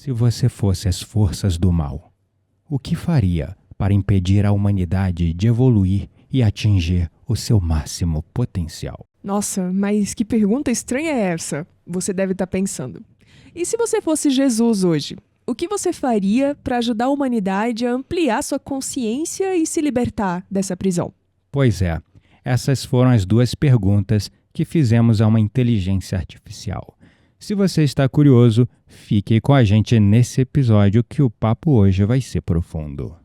Se você fosse as forças do mal, o que faria para impedir a humanidade de evoluir e atingir o seu máximo potencial? Nossa, mas que pergunta estranha é essa? Você deve estar pensando. E se você fosse Jesus hoje? O que você faria para ajudar a humanidade a ampliar sua consciência e se libertar dessa prisão? Pois é, essas foram as duas perguntas que fizemos a uma inteligência artificial. Se você está curioso, fique com a gente nesse episódio que o papo hoje vai ser profundo.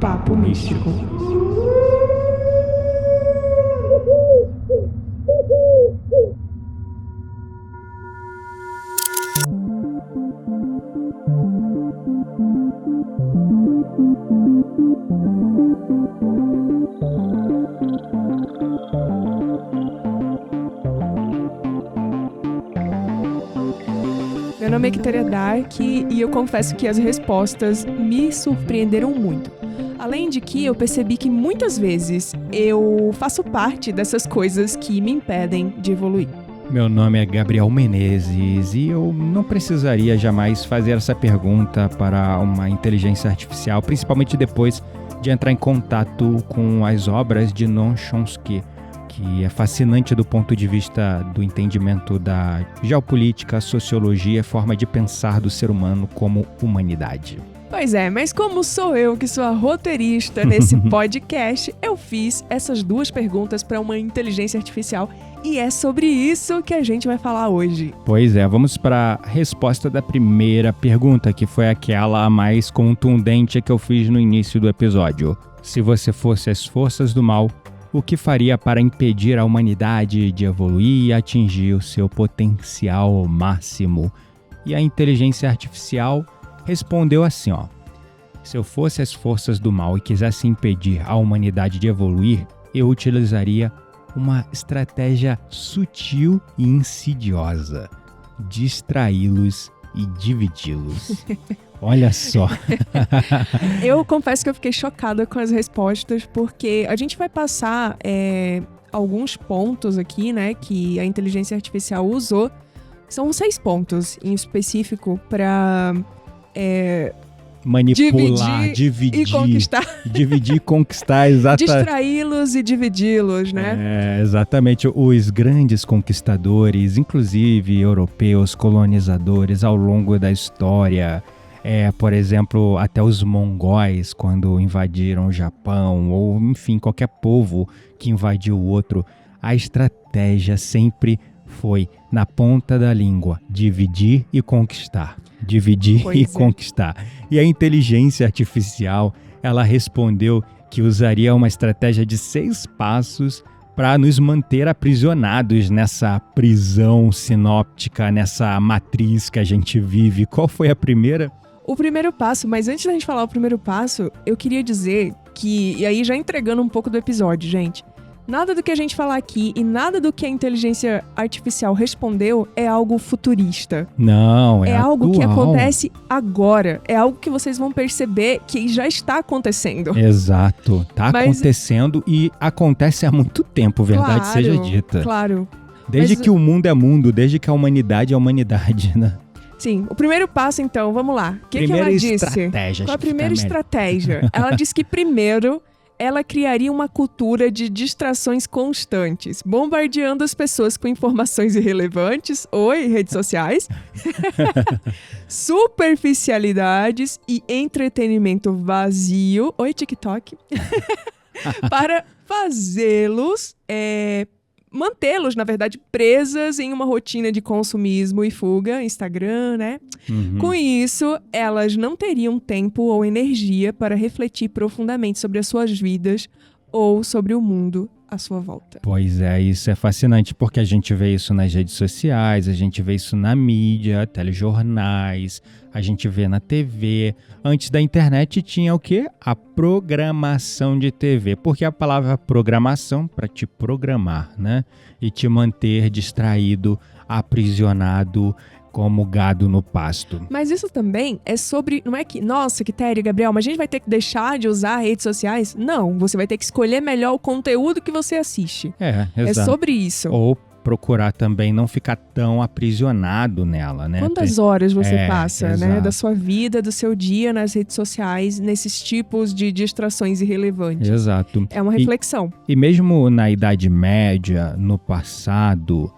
Papo místico. Meu nome é Quitéria Dark e eu confesso que as respostas me surpreenderam muito. Além de que eu percebi que muitas vezes eu faço parte dessas coisas que me impedem de evoluir. Meu nome é Gabriel Menezes e eu não precisaria jamais fazer essa pergunta para uma inteligência artificial, principalmente depois de entrar em contato com as obras de Noam Chomsky, que é fascinante do ponto de vista do entendimento da geopolítica, sociologia, forma de pensar do ser humano como humanidade. Pois é, mas como sou eu que sou a roteirista nesse podcast, eu fiz essas duas perguntas para uma inteligência artificial e é sobre isso que a gente vai falar hoje. Pois é, vamos para a resposta da primeira pergunta, que foi aquela mais contundente que eu fiz no início do episódio. Se você fosse as forças do mal, o que faria para impedir a humanidade de evoluir e atingir o seu potencial máximo? E a inteligência artificial respondeu assim, se eu fosse as forças do mal e quisesse impedir a humanidade de evoluir, eu utilizaria uma estratégia sutil e insidiosa: distraí-los e dividi-los. Olha só. Eu confesso que eu fiquei chocada com as respostas, porque a gente vai passar alguns pontos aqui, né, que a inteligência artificial usou. São 6 pontos em específico para manipular, dividir e conquistar. Dividir e conquistar, exatamente. Distraí-los e dividi-los, né? Exatamente. Os grandes conquistadores, inclusive europeus, colonizadores ao longo da história, por exemplo, até os mongóis, quando invadiram o Japão, ou enfim, qualquer povo que invadiu o outro, a estratégia sempre foi na ponta da língua: dividir e conquistar. Conquistar. E a inteligência artificial, ela respondeu que usaria uma estratégia de 6 passos para nos manter aprisionados nessa prisão sinóptica, nessa matriz que a gente vive. Qual foi a primeira? O primeiro passo, mas antes da gente falar o primeiro passo, eu queria dizer que, e aí já entregando um pouco do episódio, gente, nada do que a gente falar aqui e nada do que a inteligência artificial respondeu é algo futurista. Não, é algo atual. Que acontece agora. É algo que vocês vão perceber que já está acontecendo. Exato. Acontecendo e acontece há muito tempo, verdade seja dita. Claro. Desde que o mundo é mundo, desde que a humanidade é humanidade, né? Sim. O primeiro passo, então, vamos lá. O que ela disse? Estratégia. Qual a primeira estratégia? Ela disse que primeiro ela criaria uma cultura de distrações constantes, bombardeando as pessoas com informações irrelevantes, redes sociais, superficialidades e entretenimento vazio, TikTok, para fazê-los, mantê-los, na verdade, presas em uma rotina de consumismo e fuga, Instagram, né? Uhum. Com isso, elas não teriam tempo ou energia para refletir profundamente sobre as suas vidas ou sobre o mundo à sua volta. Pois é, isso é fascinante porque a gente vê isso nas redes sociais, a gente vê isso na mídia, telejornais, a gente vê na TV. Antes da internet tinha o quê? A programação de TV, porque a palavra programação para te programar, né? E te manter distraído, aprisionado, como gado no pasto. Mas isso também é sobre... Não é que, nossa, Quitéria e Gabriel, mas a gente vai ter que deixar de usar redes sociais? Não, você vai ter que escolher melhor o conteúdo que você assiste. Exato. É sobre isso. Ou procurar também não ficar tão aprisionado nela, né? Quantas horas você passa, né, exato. da sua vida, do seu dia nas redes sociais, nesses tipos de distrações irrelevantes? Exato. É uma reflexão. E mesmo na Idade Média, no passado,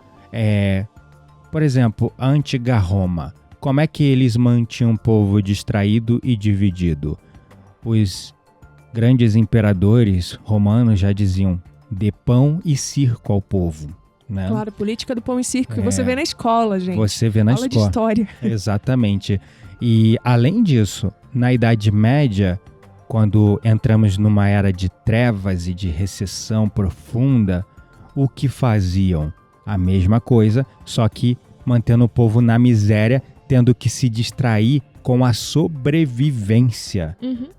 por exemplo, a antiga Roma, como é que eles mantinham o povo distraído e dividido? Os grandes imperadores romanos já diziam: dê pão e circo ao povo. Né? Claro, política do pão e circo, que você vê na escola, gente. Você vê na Aula escola. de história. Exatamente. E, além disso, na Idade Média, quando entramos numa era de trevas e de recessão profunda, o que faziam? A mesma coisa, só que mantendo o povo na miséria, tendo que se distrair com a sobrevivência.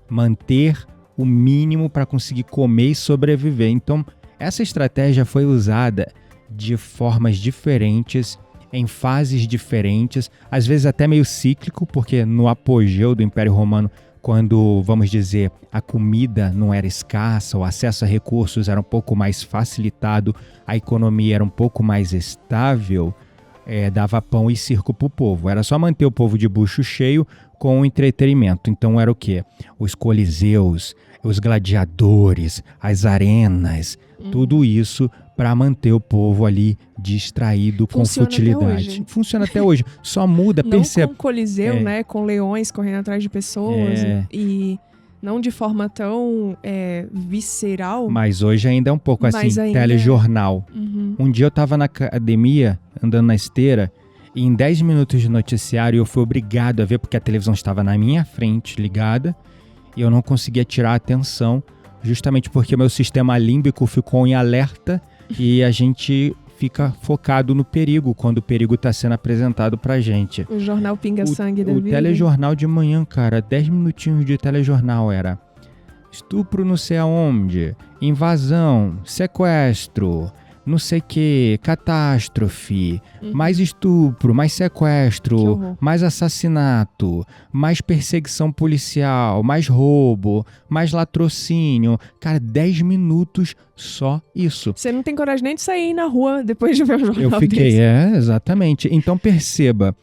Manter o mínimo para conseguir comer e sobreviver. Então, essa estratégia foi usada de formas diferentes, em fases diferentes, às vezes até meio cíclico, porque no apogeu do Império Romano, quando, vamos dizer, a comida não era escassa, o acesso a recursos era um pouco mais facilitado, a economia era um pouco mais estável, dava pão e circo para o povo. Era só manter o povo de bucho cheio com o entretenimento. Então era o quê? Os coliseus, os gladiadores, as arenas, tudo isso para manter o povo ali distraído com futilidade. Funciona até hoje. Só muda, percebe. Não com coliseu, né? Com leões correndo atrás de pessoas e não de forma tão visceral. Mas hoje ainda é um pouco assim, telejornal. Um dia eu estava na academia, andando na esteira, e em 10 minutos de noticiário eu fui obrigado a ver, porque a televisão estava na minha frente, ligada, e eu não conseguia tirar a atenção, justamente porque meu sistema límbico ficou em alerta e a gente fica focado no perigo, quando o perigo está sendo apresentado pra gente. O jornal Pinga-Sangue da vida. O telejornal de manhã, cara, 10 minutinhos de telejornal era estupro não sei aonde, invasão, sequestro, não sei o que, catástrofe, mais estupro, mais sequestro, mais assassinato, mais perseguição policial, mais roubo, mais latrocínio. Cara, 10 minutos só isso. Você não tem coragem nem de sair na rua depois de ver o jornal. Eu fiquei, exatamente. Então perceba,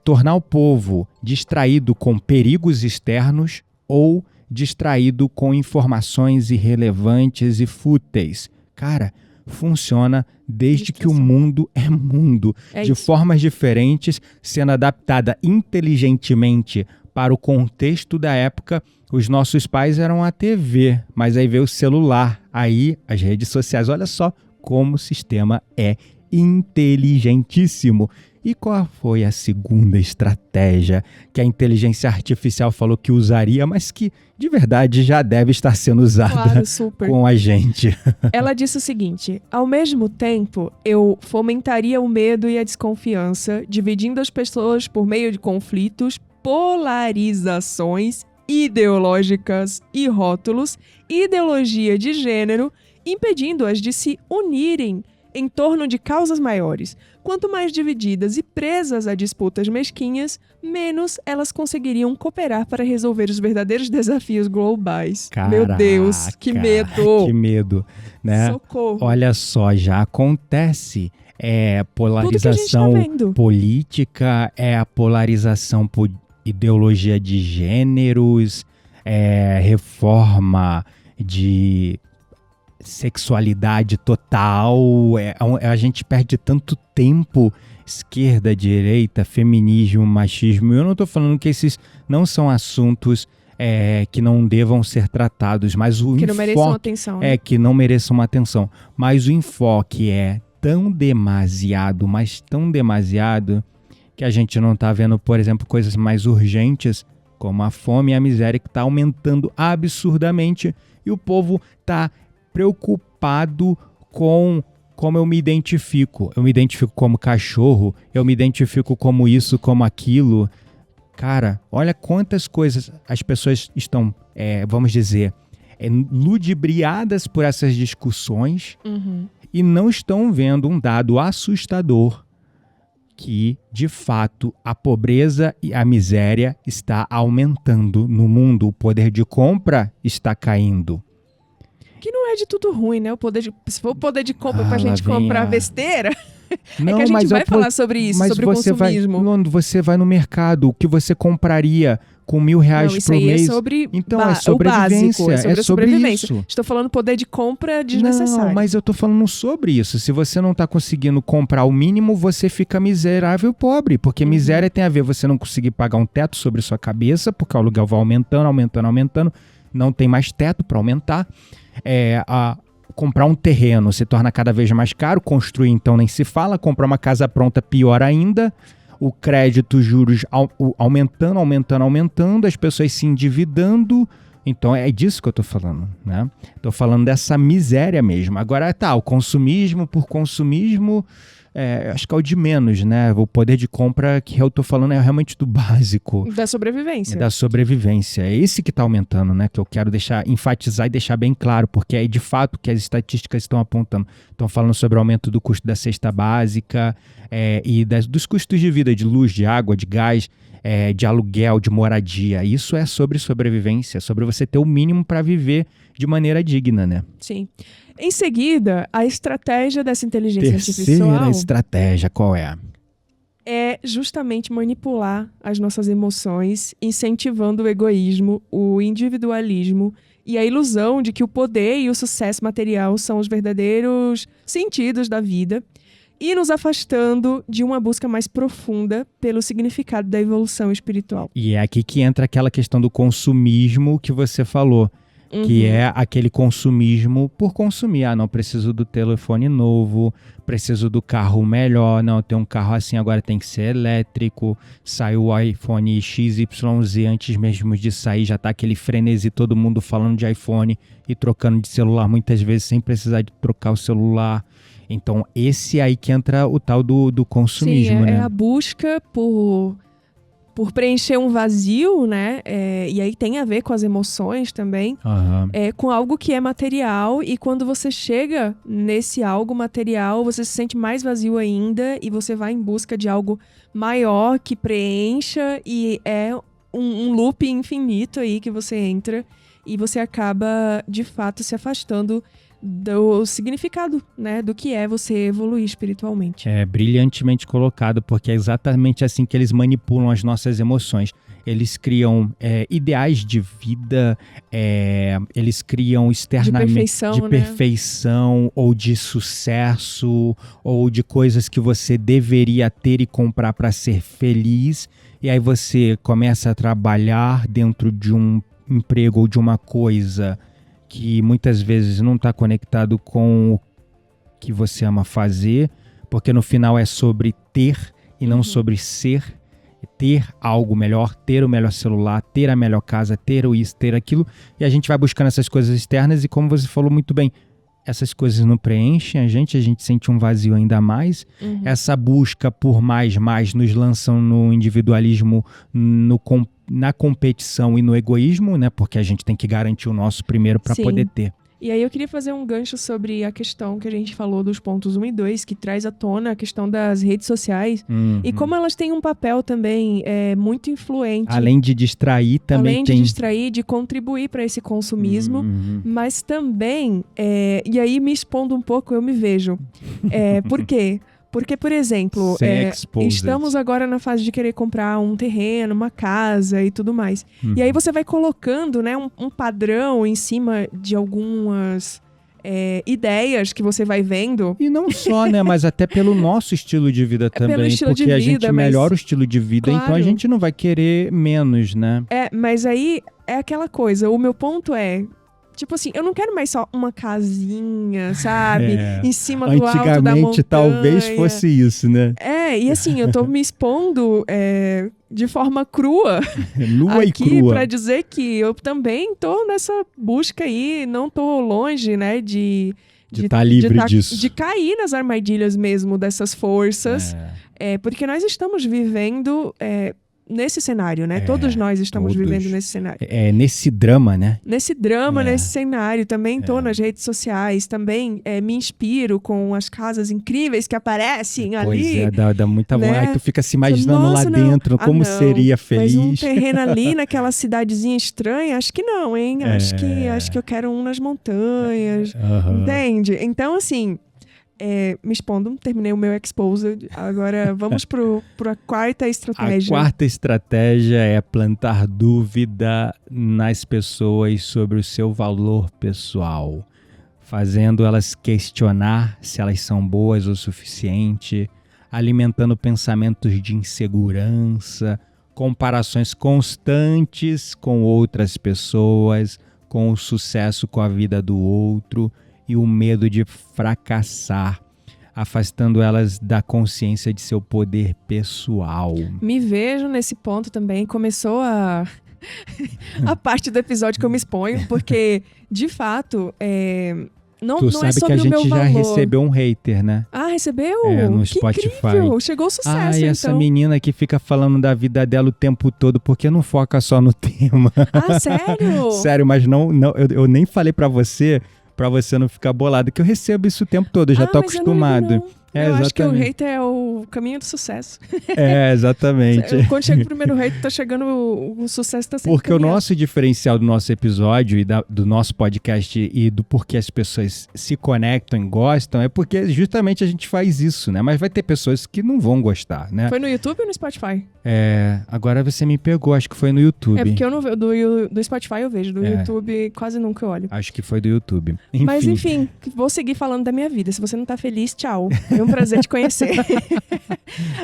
tornar o povo distraído com perigos externos ou distraído com informações irrelevantes e fúteis. Cara, funciona desde que o mundo é mundo, de formas diferentes, sendo adaptada inteligentemente para o contexto da época. Os nossos pais eram a TV, mas aí veio o celular, aí as redes sociais. Olha só como o sistema é inteligentíssimo. E qual foi a segunda estratégia que a inteligência artificial falou que usaria, mas que de verdade já deve estar sendo usada com a gente? Ela disse o seguinte: ao mesmo tempo, eu fomentaria o medo e a desconfiança, dividindo as pessoas por meio de conflitos, polarizações ideológicas e rótulos, ideologia de gênero, impedindo-as de se unirem em torno de causas maiores. Quanto mais divididas e presas a disputas mesquinhas, menos elas conseguiriam cooperar para resolver os verdadeiros desafios globais. Caraca, meu Deus, que medo! Que medo, né? Socorro! Olha só, já acontece. Polarização política, a polarização por ideologia de gêneros, reforma de sexualidade total, a gente perde tanto tempo, esquerda, direita, feminismo, machismo. Eu não estou falando que esses não são assuntos que não devam ser tratados, mas o que não mereçam atenção, né? Que não mereçam atenção, mas o enfoque é tão demasiado, mas tão demasiado, que a gente não está vendo, por exemplo, coisas mais urgentes, como a fome e a miséria, que está aumentando absurdamente, e o povo está preocupado com como eu me identifico. Eu me identifico como cachorro, eu me identifico como isso, como aquilo. Cara, olha quantas coisas as pessoas estão, vamos dizer, ludibriadas por essas discussões e não estão vendo um dado assustador, que, de fato, a pobreza e a miséria está aumentando no mundo. O poder de compra está caindo. Que não é de tudo ruim, né? Se for o poder de compra pra gente comprar besteira... É que a gente vai falar sobre isso, mas sobre o consumismo. Você vai no mercado, o que você compraria com R$1.000 Não, isso por aí mês? é sobre Então, é o sobrevivência, básico, é sobre a sobrevivência. isso. Estou falando poder de compra desnecessário. Não, mas eu tô falando sobre isso. Se você não tá conseguindo comprar o mínimo, você fica miserável e pobre. Porque miséria tem a ver você não conseguir pagar um teto sobre sua cabeça, porque o aluguel vai aumentando, aumentando, aumentando. Não tem mais teto para aumentar. Comprar um terreno se torna cada vez mais caro. Construir, então, nem se fala. Comprar uma casa pronta, pior ainda. O crédito, juros aumentando, aumentando, aumentando. As pessoas se endividando. Então, é disso que eu tô falando, né? Tô falando dessa miséria mesmo. Agora, o consumismo por consumismo, acho que é o de menos, né? O poder de compra que eu tô falando é realmente do básico. Da sobrevivência. Da sobrevivência. É esse que tá aumentando, né? Que eu quero enfatizar e deixar bem claro, porque é de fato que as estatísticas estão apontando. Estão falando sobre o aumento do custo da cesta básica e dos custos de vida, de luz, de água, de gás, de aluguel, de moradia. Isso é sobre sobrevivência, sobre você ter o mínimo para viver de maneira digna, né? Sim. Em seguida, a estratégia dessa inteligência Terceira artificial estratégia, qual é? É justamente manipular as nossas emoções, incentivando o egoísmo, o individualismo e a ilusão de que o poder e o sucesso material são os verdadeiros sentidos da vida e nos afastando de uma busca mais profunda pelo significado da evolução espiritual. E é aqui que entra aquela questão do consumismo que você falou. Que é aquele consumismo por consumir. Não preciso do telefone novo, preciso do carro melhor. Não, tem um carro assim, agora tem que ser elétrico. Saiu o iPhone XYZ antes mesmo de sair. Já tá aquele frenesi, todo mundo falando de iPhone e trocando de celular muitas vezes sem precisar de trocar o celular. Então, esse aí que entra o tal do consumismo, Sim, né? É a busca por preencher um vazio, né? E aí tem a ver com as emoções também, com algo que é material, e quando você chega nesse algo material, você se sente mais vazio ainda e você vai em busca de algo maior que preencha, e é um loop infinito aí que você entra e você acaba, de fato, se afastando do significado, né, do que é você evoluir espiritualmente. É brilhantemente colocado, porque é exatamente assim que eles manipulam as nossas emoções. Eles criam ideais de vida, eles criam externamente de perfeição, ou de sucesso, ou de coisas que você deveria ter e comprar para ser feliz. E aí você começa a trabalhar dentro de um emprego ou de uma coisa que muitas vezes não está conectado com o que você ama fazer, porque no final é sobre ter e não sobre ser. Ter algo melhor, ter o melhor celular, ter a melhor casa, ter o isso, ter aquilo. E a gente vai buscando essas coisas externas e, como você falou muito bem, essas coisas não preenchem a gente sente um vazio ainda mais. Essa busca por mais nos lançam no individualismo, na competição e no egoísmo, né? Porque a gente tem que garantir o nosso primeiro para poder ter. E aí eu queria fazer um gancho sobre a questão que a gente falou dos pontos 1 e 2, que traz à tona a questão das redes sociais e como elas têm um papel também muito influente. Além de distrair, também Além de distrair, de contribuir para esse consumismo, mas também, e aí me expondo um pouco, eu me vejo. Por quê? Porque, por exemplo, estamos agora na fase de querer comprar um terreno, uma casa e tudo mais. E aí você vai colocando, né, um padrão em cima de algumas ideias que você vai vendo. E não só, né, mas até pelo nosso estilo de vida também. Pelo estilo porque de a vida, gente melhora o estilo de vida, claro. Então a gente não vai querer menos, né? Mas aí é aquela coisa, o meu ponto é... Tipo assim, eu não quero mais só uma casinha, sabe? Em cima do alto da montanha. Antigamente talvez fosse isso, né? E assim, eu tô me expondo de forma crua nua aqui e crua pra dizer que eu também tô nessa busca aí, não tô longe, né, de estar livre disso. De cair nas armadilhas mesmo dessas forças. Porque nós estamos vivendo... nesse cenário, né? Todos nós estamos vivendo nesse cenário. Nesse drama, né? Nesse drama, nesse cenário. Também tô nas redes sociais, também me inspiro com as casas incríveis que aparecem ali. Dá muita vontade. Né? Aí tu fica se imaginando lá dentro, como seria feliz. Mas um terreno ali naquela cidadezinha estranha, acho que não, hein? Acho que eu quero um nas montanhas. Entende? Então, assim... me expondo, terminei o meu exposed. Agora vamos para a quarta estratégia. A quarta estratégia é plantar dúvida nas pessoas sobre o seu valor pessoal, fazendo elas questionar se elas são boas o suficiente, alimentando pensamentos de insegurança, comparações constantes com outras pessoas, com o sucesso com a vida do outro e o medo de fracassar, afastando elas da consciência de seu poder pessoal. Me vejo nesse ponto também. Começou a parte do episódio que eu me exponho, porque, de fato, não Tu é sabe sobre que a o meu gente já valor. recebeu um hater, né? Ah, recebeu? No Que Spotify. incrível! Chegou o sucesso, E essa então. menina que fica falando da vida dela o tempo todo, porque não foca só no tema. Ah, sério? Sério, mas não eu nem falei pra você não ficar bolado, que eu recebo isso o tempo todo, eu já tô mas eu não ligo, acostumado. não. Eu acho que o hater é o caminho do sucesso. Exatamente. Quando chega o primeiro hater, tá chegando o sucesso, tá sempre Porque o caminhando. nosso diferencial do nosso episódio e do nosso podcast e do porquê as pessoas se conectam e gostam é porque justamente a gente faz isso, né? Mas vai ter pessoas que não vão gostar, né? Foi no YouTube ou no Spotify? Agora você me pegou, acho que foi no YouTube. É porque eu não vejo, do Spotify eu vejo, do YouTube quase nunca eu olho. Acho que foi do YouTube. Mas enfim, vou seguir falando da minha vida. Se você não tá feliz, tchau. É um prazer te conhecer.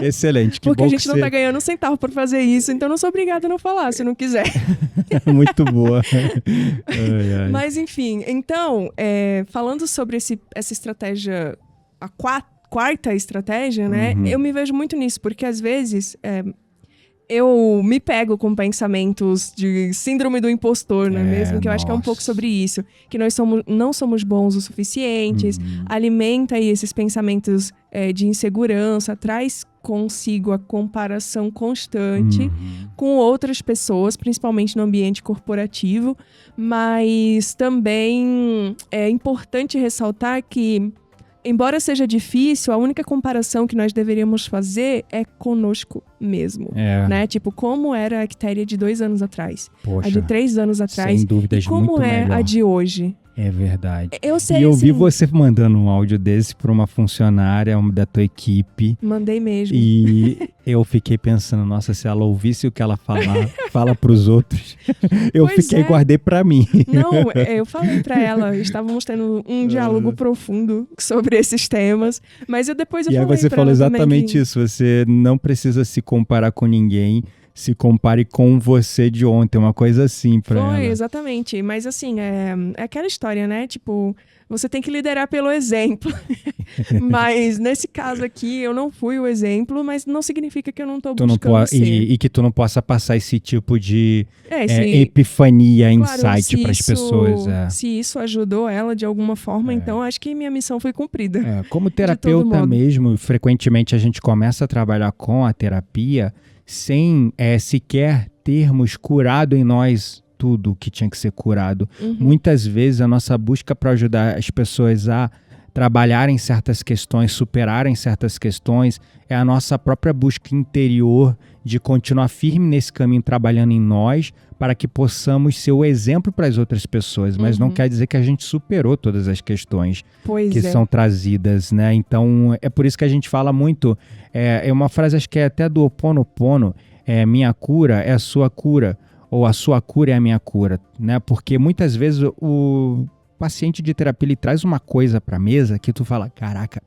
Excelente, que Porque bom a gente que não tá ganhando um centavo por fazer isso, então eu não sou obrigada a não falar, se não quiser. Muito boa. Ai. Mas enfim, então, falando sobre essa estratégia, a quarta estratégia, né? Eu me vejo muito nisso, porque às vezes eu me pego com pensamentos de síndrome do impostor, não é mesmo? Que eu acho que é um pouco sobre isso. Que nós não somos bons o suficientes, alimenta aí esses pensamentos de insegurança, traz consigo a comparação constante com outras pessoas, principalmente no ambiente corporativo. Mas também é importante ressaltar que, embora seja difícil, a única comparação que nós deveríamos fazer é conosco mesmo, né? Tipo, como era a Quitéria de 2 anos atrás, Poxa, a de 3 anos atrás, sem dúvidas, e como muito é melhor. a de hoje. É verdade. Eu sei, E eu vi assim, você mandando um áudio desse para uma funcionária da tua equipe. Mandei mesmo. E eu fiquei pensando, nossa, se ela ouvisse o que ela fala pros outros, eu guardei pra mim. Não, eu falei pra ela, estávamos tendo um diálogo profundo sobre esses temas, mas depois eu E aí falei você pra falou ela também exatamente que... isso, você não precisa se comparar com ninguém, se compare com você de ontem, uma coisa assim pra ela. Foi, exatamente. Mas assim, é aquela história, né? Tipo, você tem que liderar pelo exemplo. Mas nesse caso aqui, eu não fui o exemplo, mas não significa que eu não tô buscando ser. E que tu não possa passar esse tipo de se, epifania, claro, insight pras pessoas. Se isso ajudou ela de alguma forma, então acho que minha missão foi cumprida. Como terapeuta mesmo, frequentemente a gente começa a trabalhar com a terapia sem sequer termos curado em nós tudo que tinha que ser curado. Muitas vezes a nossa busca para ajudar as pessoas a trabalharem certas questões, superarem certas questões, é a nossa própria busca interior de continuar firme nesse caminho, trabalhando em nós, para que possamos ser o exemplo para as outras pessoas. Mas não quer dizer que a gente superou todas as questões que são trazidas, né? Então, é por isso que a gente fala muito, é uma frase, acho que é até do Ho Oponopono, minha cura é a sua cura, ou a sua cura é a minha cura, né? Porque muitas vezes o paciente de terapia, ele traz uma coisa para a mesa que tu fala, caraca,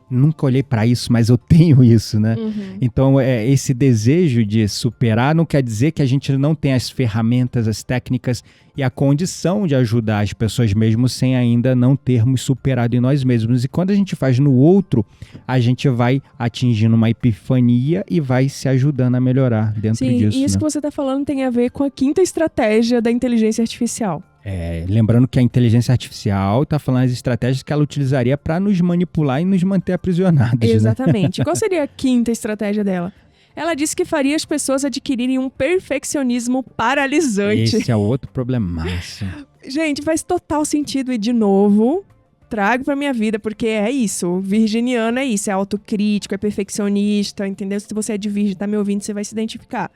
nunca olhei para isso, mas eu tenho isso, né? Então, esse desejo de superar não quer dizer que a gente não tem as ferramentas, as técnicas e a condição de ajudar as pessoas mesmo sem ainda não termos superado em nós mesmos. E quando a gente faz no outro, a gente vai atingindo uma epifania e vai se ajudando a melhorar dentro disso. Sim, e isso que você está falando tem a ver com a quinta estratégia da inteligência artificial. Lembrando que a inteligência artificial está falando as estratégias que ela utilizaria para nos manipular e nos manter aprisionados. Exatamente. Né? Qual seria a quinta estratégia dela? Ela disse que faria as pessoas adquirirem um perfeccionismo paralisante. Esse é outro problemaço. Gente, faz total sentido. E, de novo, trago pra minha vida, porque é isso. Virginiano é isso. É autocrítico, é perfeccionista, entendeu? Se você é de virgem e tá me ouvindo, você vai se identificar.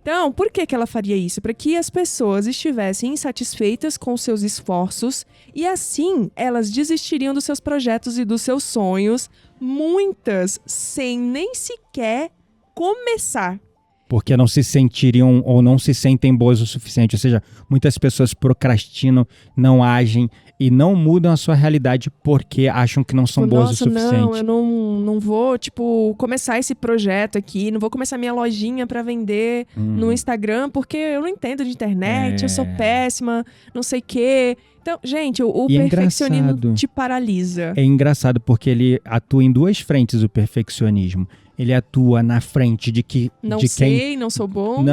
Então, por que ela faria isso? Para que as pessoas estivessem insatisfeitas com seus esforços e assim elas desistiriam dos seus projetos e dos seus sonhos, muitas sem nem sequer começar. Porque não se sentiriam ou não se sentem boas o suficiente. Ou seja, muitas pessoas procrastinam, não agem e não mudam a sua realidade porque acham que não são boas o suficiente. Não, eu não vou, começar esse projeto aqui, não vou começar minha lojinha pra vender no Instagram porque eu não entendo de internet, eu sou péssima, não sei o quê. Então, gente, o perfeccionismo te paralisa. É engraçado porque ele atua em duas frentes, o perfeccionismo. Ele atua na frente de que... Não sou bom.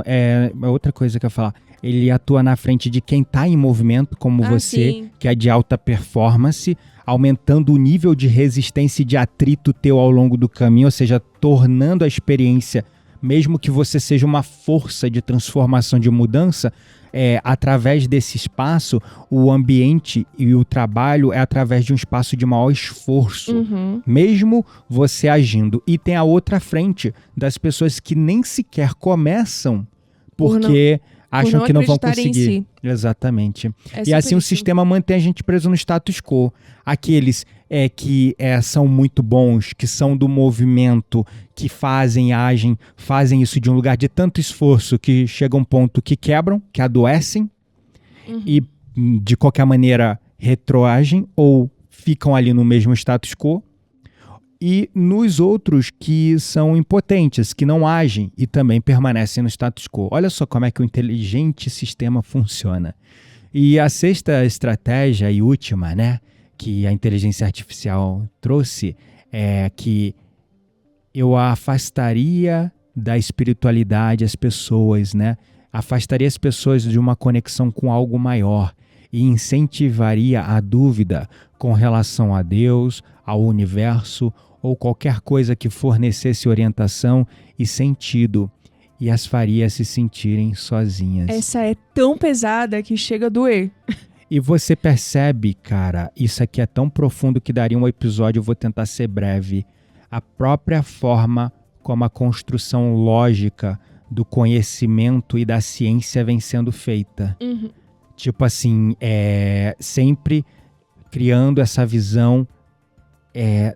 É outra coisa que eu ia falar. Ele atua na frente de quem está em movimento, como você, sim. que é de alta performance, aumentando o nível de resistência e de atrito teu ao longo do caminho, ou seja, tornando a experiência, mesmo que você seja uma força de transformação, de mudança, através desse espaço, o ambiente e o trabalho é através de um espaço de maior esforço, mesmo você agindo. E tem a outra frente das pessoas que nem sequer começam porque acham que não vão conseguir. Si. Exatamente. E assim o sistema mantém a gente preso no status quo. Aqueles que são muito bons, que são do movimento, que fazem, agem, fazem isso de um lugar de tanto esforço que chega um ponto que quebram, que adoecem e de qualquer maneira retroagem ou ficam ali no mesmo status quo. E nos outros que são impotentes, que não agem e também permanecem no status quo. Olha só como é que o inteligente sistema funciona. E a sexta estratégia e última, né, que a inteligência artificial trouxe é que eu afastaria da espiritualidade as pessoas, né? Afastaria as pessoas de uma conexão com algo maior e incentivaria a dúvida com relação a Deus, ao universo ou qualquer coisa que fornecesse orientação e sentido e as faria se sentirem sozinhas. Essa é tão pesada que chega a doer. E você percebe, cara, isso aqui é tão profundo que daria um episódio, eu vou tentar ser breve, a própria forma como a construção lógica do conhecimento e da ciência vem sendo feita. Tipo assim, sempre criando essa visão,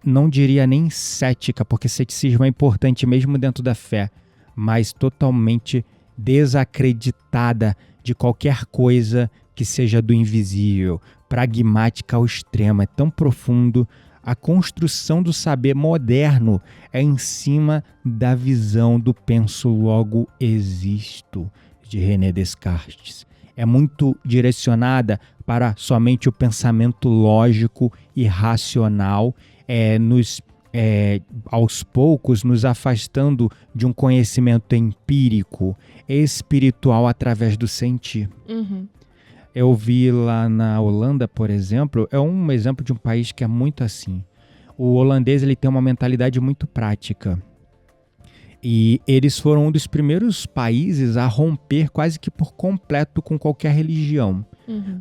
não diria nem cética, porque ceticismo é importante mesmo dentro da fé, mas totalmente desacreditada de qualquer coisa que seja do invisível, pragmática ao extremo, é tão profundo. A construção do saber moderno é em cima da visão do penso logo existo, de René Descartes. É muito direcionada para somente o pensamento lógico e racional, aos poucos nos afastando de um conhecimento empírico, espiritual através do sentir. Eu vi lá na Holanda, por exemplo, é um exemplo de um país que é muito assim. O holandês ele tem uma mentalidade muito prática. E eles foram um dos primeiros países a romper quase que por completo com qualquer religião.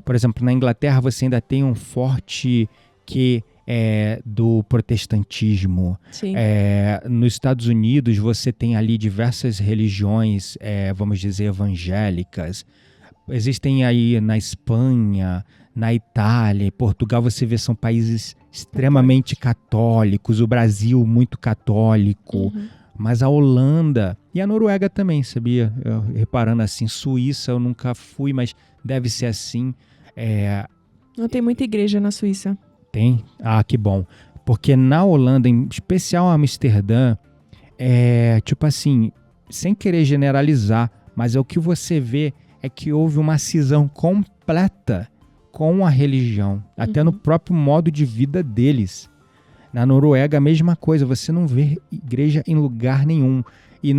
Por exemplo, na Inglaterra você ainda tem um forte que do protestantismo. Nos Estados Unidos você tem ali diversas religiões, vamos dizer, evangélicas. Existem aí na Espanha, na Itália, Portugal, você vê, são países extremamente católicos, o Brasil muito católico, mas a Holanda e a Noruega também, sabia? Eu, reparando assim, Suíça eu nunca fui, mas deve ser assim. Não tem muita igreja na Suíça. Tem? Ah, que bom. Porque na Holanda, em especial Amsterdã, tipo assim, sem querer generalizar, mas é o que você vê é que houve uma cisão completa com a religião, até no próprio modo de vida deles. Na Noruega, a mesma coisa, você não vê igreja em lugar nenhum. E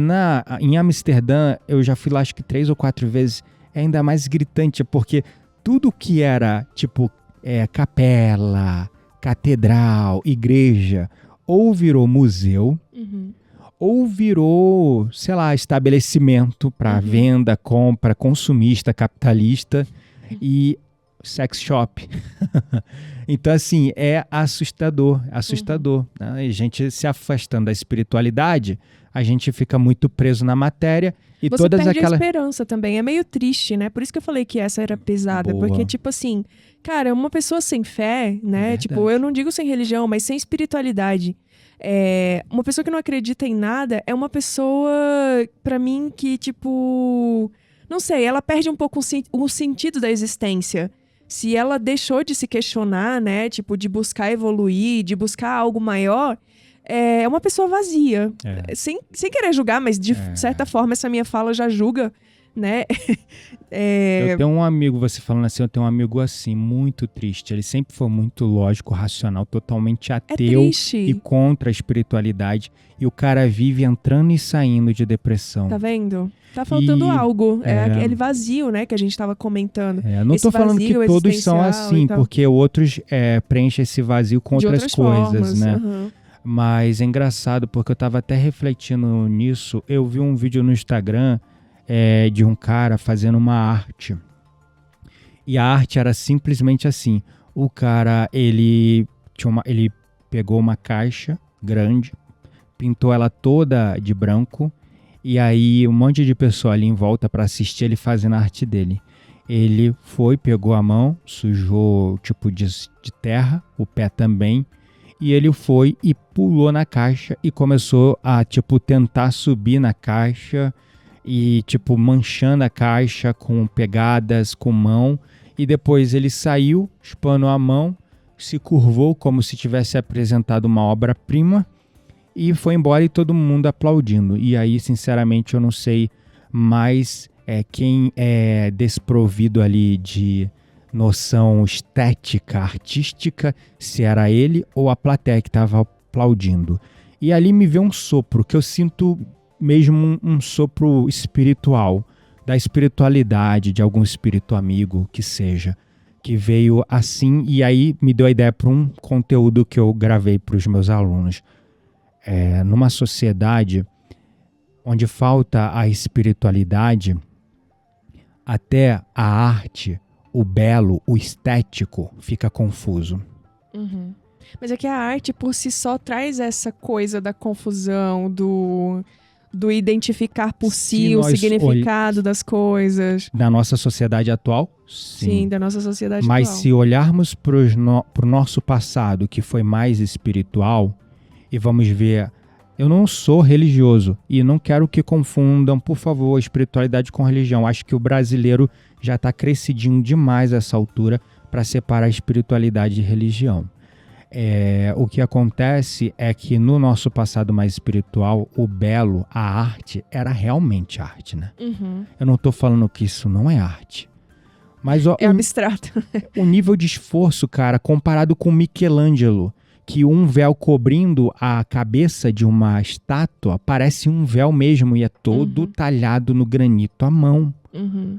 em Amsterdã, eu já fui lá acho que 3 ou 4 vezes, é ainda mais gritante, porque tudo que era tipo capela, catedral, igreja, ou virou museu, ou virou, sei lá, estabelecimento para venda, compra, consumista, capitalista e sex shop. Então, assim, é assustador. Né? E a gente se afastando da espiritualidade, a gente fica muito preso na matéria e Você todas perde aquelas... a esperança também. É meio triste, né? Por isso que eu falei que essa era pesada. Boa. Porque, tipo assim, cara, uma pessoa sem fé, né? Verdade. Tipo, eu não digo sem religião, mas sem espiritualidade. Uma pessoa que não acredita em nada é uma pessoa, pra mim, que, tipo... Não sei, ela perde um pouco o sentido da existência. Se ela deixou de se questionar, né? Tipo, de buscar evoluir, de buscar algo maior... É uma pessoa vazia. Sem querer julgar, mas de certa forma essa minha fala já julga, né? Eu tenho um amigo, você falando assim, eu tenho um amigo assim, muito triste. Ele sempre foi muito lógico, racional, totalmente ateu e contra a espiritualidade. E o cara vive entrando e saindo de depressão. Tá vendo? Tá faltando algo. É aquele vazio, né, que a gente tava comentando. Não tô falando que todos são assim, porque outros preenchem esse vazio com outras coisas, formas, né? Mas é engraçado, porque eu tava até refletindo nisso. Eu vi um vídeo no Instagram de um cara fazendo uma arte. E a arte era simplesmente assim. O cara, ele pegou uma caixa grande, pintou ela toda de branco. E aí um monte de pessoa ali em volta para assistir ele fazendo a arte dele. Ele foi, pegou a mão, sujou tipo de terra, o pé também. E ele foi e pulou na caixa e começou a, tipo, tentar subir na caixa e, tipo, manchando a caixa com pegadas, com mão. E depois ele saiu, espanou a mão, se curvou como se tivesse apresentado uma obra-prima e foi embora e todo mundo aplaudindo. E aí, sinceramente, eu não sei mais quem é desprovido ali de... noção estética, artística, se era ele ou a plateia que estava aplaudindo. E ali me veio um sopro, que eu sinto mesmo um sopro espiritual, da espiritualidade, de algum espírito amigo que seja, que veio assim, e aí me deu a ideia para um conteúdo que eu gravei para os meus alunos. Numa sociedade onde falta a espiritualidade, até a arte, o belo, o estético, fica confuso. Uhum. Mas é que a arte por si só traz essa coisa da confusão, do identificar por si o significado das coisas. Da nossa sociedade atual? Sim, da nossa sociedade Mas atual. se olharmos para o nosso passado, que foi mais espiritual, e vamos ver... Eu não sou religioso e não quero que confundam, por favor, a espiritualidade com religião. Acho que o brasileiro já está crescidinho demais a essa altura para separar a espiritualidade de religião. O que acontece é que no nosso passado mais espiritual, o belo, a arte, era realmente arte, né? Uhum. Eu não estou falando que isso não é arte. Mas abstrato. O nível de esforço, cara, comparado com Michelangelo, que um véu cobrindo a cabeça de uma estátua parece um véu mesmo e é todo talhado no granito à mão. Uhum.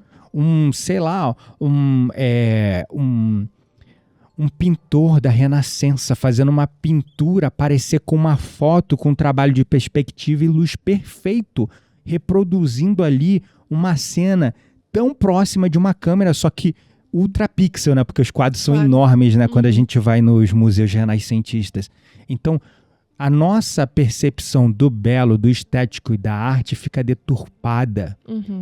Um pintor da Renascença fazendo uma pintura parecer com uma foto com um trabalho de perspectiva e luz perfeito, reproduzindo ali uma cena tão próxima de uma câmera, só que ultra pixel, né? Porque os quadros são enormes, né? Quando a gente vai nos museus renascentistas. Então, a nossa percepção do belo, do estético e da arte fica deturpada,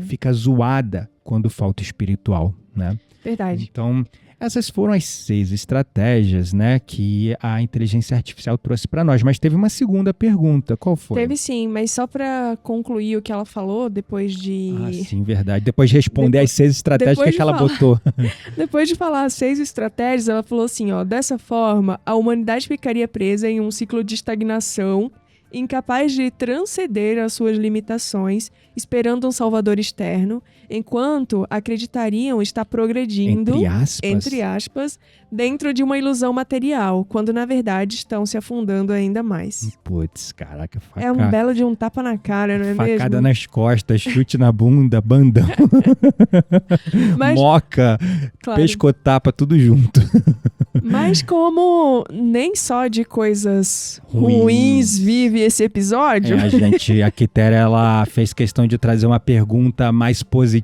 fica zoada quando falta o espiritual, né? Verdade. Então, essas foram as 6 estratégias, né, que a inteligência artificial trouxe para nós. Mas teve uma segunda pergunta. Qual foi? Teve sim, mas só para concluir o que ela falou, depois de... Ah, sim, verdade. Depois de responder as 6 estratégias que ela botou. Depois de falar as 6 estratégias, ela falou assim, ó, dessa forma, a humanidade ficaria presa em um ciclo de estagnação, incapaz de transcender as suas limitações, esperando um salvador externo, enquanto acreditariam estar progredindo, entre aspas, dentro de uma ilusão material, quando na verdade estão se afundando ainda mais. Putz, caraca, facada. É um belo de um tapa na cara, não é mesmo? Facada nas costas, chute na bunda, bandão, moca, claro. Pescotapa, tudo junto. Mas como nem só de coisas ruins vive esse episódio... a Quitéria, ela fez questão de trazer uma pergunta mais positiva.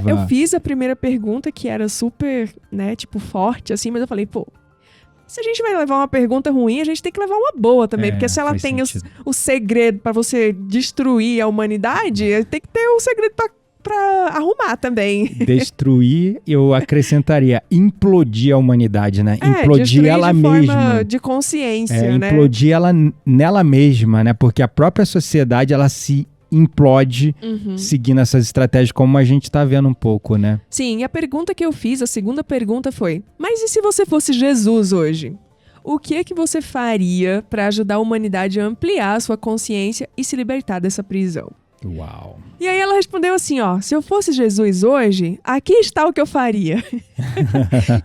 Eu fiz a primeira pergunta, que era super, né, tipo, forte, assim, mas eu falei, pô, se a gente vai levar uma pergunta ruim, a gente tem que levar uma boa também. Porque se ela faz tem sentido. o segredo pra você destruir a humanidade, tem que ter o segredo pra arrumar também. Destruir, eu acrescentaria, implodir a humanidade, né? Implodir destruir ela de mesma. forma de consciência, né? Implodir ela nela mesma, né? Porque a própria sociedade, ela se implode seguindo essas estratégias, como a gente tá vendo um pouco, né? Sim, e a pergunta que eu fiz, a segunda pergunta foi: mas e se você fosse Jesus hoje? O que é que você faria para ajudar a humanidade a ampliar a sua consciência e se libertar dessa prisão? Uau. E aí ela respondeu assim, ó: se eu fosse Jesus hoje, aqui está o que eu faria.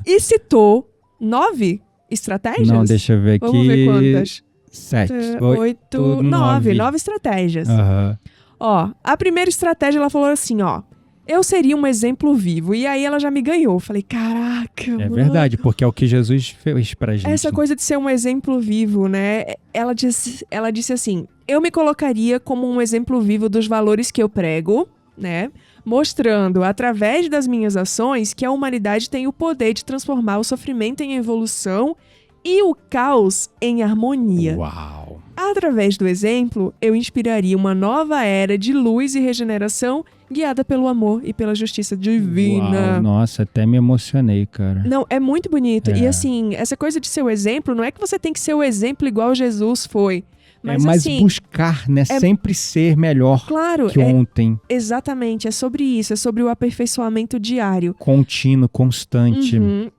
E citou 9 estratégias? Não, deixa eu ver aqui. Vamos ver quantas. 7, 8, 9 estratégias. Aham. Ó, a primeira estratégia ela falou assim, ó: eu seria um exemplo vivo. E aí ela já me ganhou. Falei, caraca, É mano. verdade, porque é o que Jesus fez pra gente. Essa coisa de ser um exemplo vivo, né? Ela disse assim: eu me colocaria como um exemplo vivo dos valores que eu prego, né? Mostrando, através das minhas ações, que a humanidade tem o poder de transformar o sofrimento em evolução e o caos em harmonia. Uau. Através do exemplo, eu inspiraria uma nova era de luz e regeneração guiada pelo amor e pela justiça divina. Uau, nossa, até me emocionei, cara. Não, é muito bonito. É. E assim, essa coisa de ser o exemplo, não é que você tem que ser o exemplo igual Jesus foi. Mas, mas assim, buscar, né? Sempre ser melhor claro, que ontem. Exatamente, é sobre isso, é sobre o aperfeiçoamento diário. Contínuo, constante. Uhum.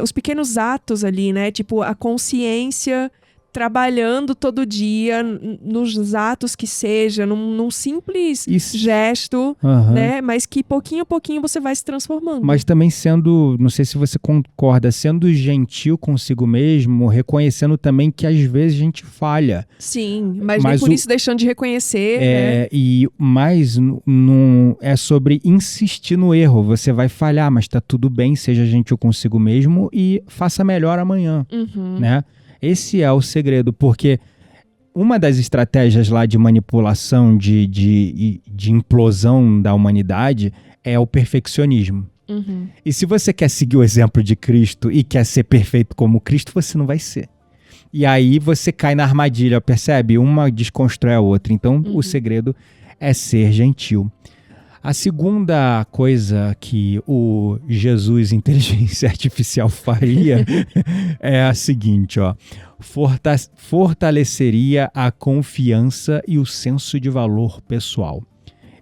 Os pequenos atos ali, né? Tipo, a consciência trabalhando todo dia nos atos que seja, num simples gesto, né? Mas que pouquinho a pouquinho você vai se transformando. Mas também sendo, não sei se você concorda, sendo gentil consigo mesmo, reconhecendo também que às vezes a gente falha. Sim, mas nem por isso deixando de reconhecer, né? E mais não é sobre insistir no erro. Você vai falhar, mas tá tudo bem, seja gentil consigo mesmo e faça melhor amanhã, né? Esse é o segredo, porque uma das estratégias lá de manipulação, de implosão da humanidade é o perfeccionismo. E se você quer seguir o exemplo de Cristo e quer ser perfeito como Cristo, você não vai ser. E aí você cai na armadilha, percebe? Uma desconstrói a outra. Então o segredo é ser gentil. A segunda coisa que o Jesus Inteligência Artificial faria é a seguinte, ó: fortaleceria a confiança e o senso de valor pessoal.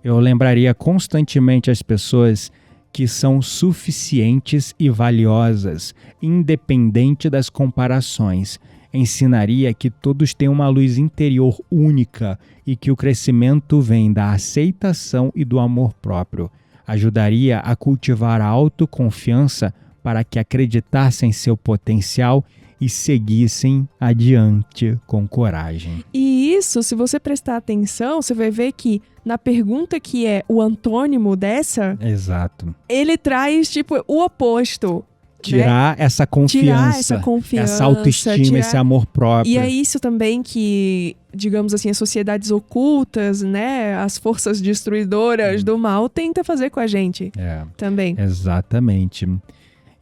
Eu lembraria constantemente as pessoas que são suficientes e valiosas, independente das comparações. Ensinaria que todos têm uma luz interior única e que o crescimento vem da aceitação e do amor próprio. Ajudaria a cultivar a autoconfiança para que acreditassem em seu potencial e seguissem adiante com coragem. E isso, se você prestar atenção, você vai ver que na pergunta que é o antônimo dessa, Exato. ele traz tipo o oposto. Tirar essa confiança, essa autoestima, esse amor próprio. E é isso também que, digamos assim, as sociedades ocultas, né, as forças destruidoras do mal tentam fazer com a gente também. Exatamente.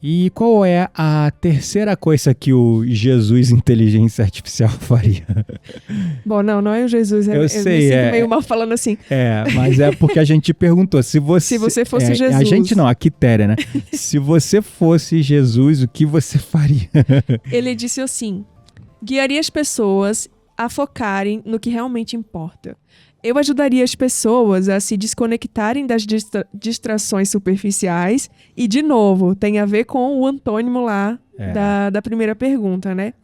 E qual é a terceira coisa que o Jesus Inteligência Artificial faria? Bom, não é o Jesus. Eu sei, me sinto meio mal falando assim. Mas é porque a gente perguntou se você fosse Jesus. A gente não, a Quitéria, né? Se você fosse Jesus, o que você faria? Ele disse assim: guiaria as pessoas a focarem no que realmente importa. Eu ajudaria as pessoas a se desconectarem das distrações superficiais e, de novo, tem a ver com o antônimo lá da primeira pergunta, né?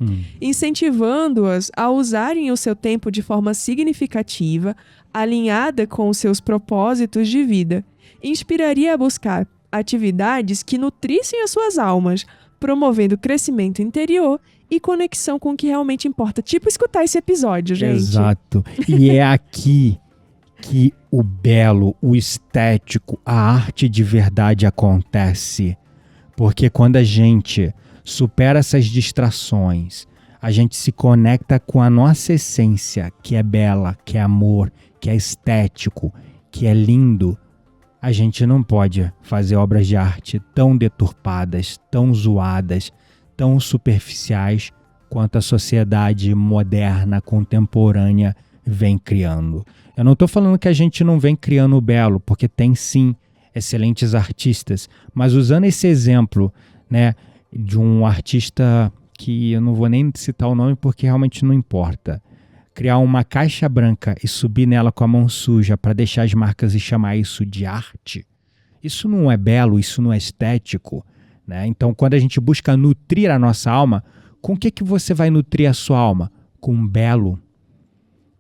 Incentivando-as a usarem o seu tempo de forma significativa, alinhada com os seus propósitos de vida. Inspiraria a buscar atividades que nutrissem as suas almas, promovendo crescimento interior e conexão com o que realmente importa. Tipo escutar esse episódio, gente. Exato. E é aqui que o belo, o estético, a arte de verdade acontece. Porque quando a gente supera essas distrações, a gente se conecta com a nossa essência, que é bela, que é amor, que é estético, que é lindo. A gente não pode fazer obras de arte tão deturpadas, tão zoadas, tão superficiais quanto a sociedade moderna, contemporânea, vem criando. Eu não estou falando que a gente não vem criando o belo, porque tem sim excelentes artistas, mas usando esse exemplo, né, de um artista que eu não vou nem citar o nome porque realmente não importa, criar uma caixa branca e subir nela com a mão suja para deixar as marcas e chamar isso de arte, isso não é belo, isso não é estético, né? Então, quando a gente busca nutrir a nossa alma, com o que você vai nutrir a sua alma? Com o belo,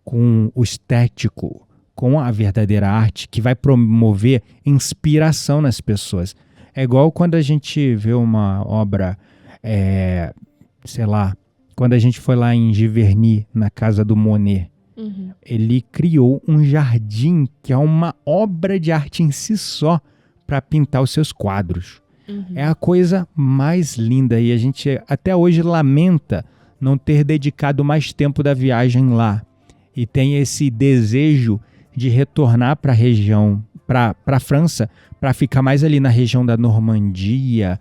com o estético, com a verdadeira arte que vai promover inspiração nas pessoas. É igual quando a gente vê uma obra, sei lá, quando a gente foi lá em Giverny, na casa do Monet, ele criou um jardim que é uma obra de arte em si só para pintar os seus quadros. É a coisa mais linda e a gente até hoje lamenta não ter dedicado mais tempo da viagem lá. E tem esse desejo de retornar para a região, para a França, para ficar mais ali na região da Normandia,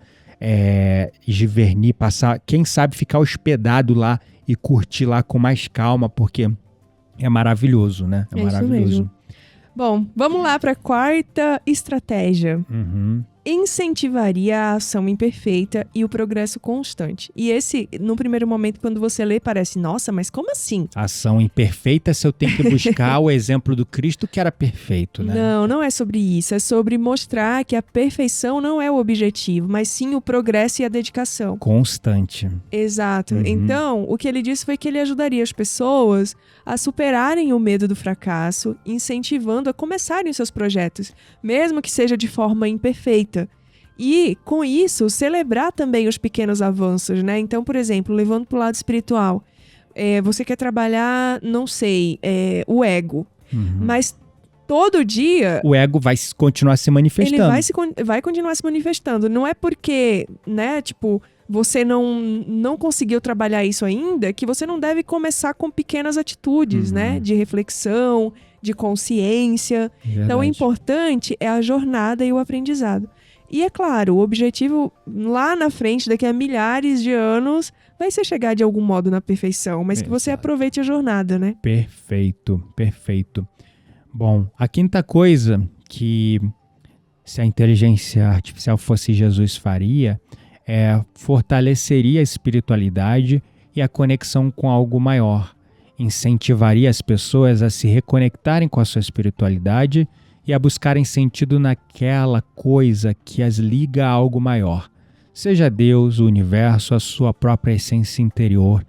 Giverny, passar, quem sabe ficar hospedado lá e curtir lá com mais calma, porque é maravilhoso, né? É maravilhoso. Isso mesmo. Bom, vamos lá para a quarta estratégia. Incentivaria a ação imperfeita e o progresso constante. E esse, no primeiro momento, quando você lê, parece, nossa, mas como assim? Ação imperfeita se eu tenho que buscar o exemplo do Cristo que era perfeito, né? Não, não é sobre isso. É sobre mostrar que a perfeição não é o objetivo, mas sim o progresso e a dedicação. Constante. Exato. Então, o que ele disse foi que ele ajudaria as pessoas a superarem o medo do fracasso, incentivando a começarem os seus projetos, mesmo que seja de forma imperfeita. E, com isso, celebrar também os pequenos avanços, né? Então, por exemplo, levando para o lado espiritual, você quer trabalhar, não sei, o ego, mas todo dia... O ego vai continuar se manifestando. Ele vai continuar se manifestando. Não é porque, né, tipo, você não conseguiu trabalhar isso ainda, que você não deve começar com pequenas atitudes, né? De reflexão, de consciência. Verdade. Então, o importante é a jornada e o aprendizado. E, é claro, o objetivo lá na frente, daqui a milhares de anos, vai ser chegar de algum modo na perfeição, mas que você aproveite a jornada, né? Perfeito, perfeito. Bom, a quinta coisa que, se a inteligência artificial fosse Jesus, faria fortaleceria a espiritualidade e a conexão com algo maior. Incentivaria as pessoas a se reconectarem com a sua espiritualidade e a buscarem sentido naquela coisa que as liga a algo maior. Seja Deus, o universo, a sua própria essência interior.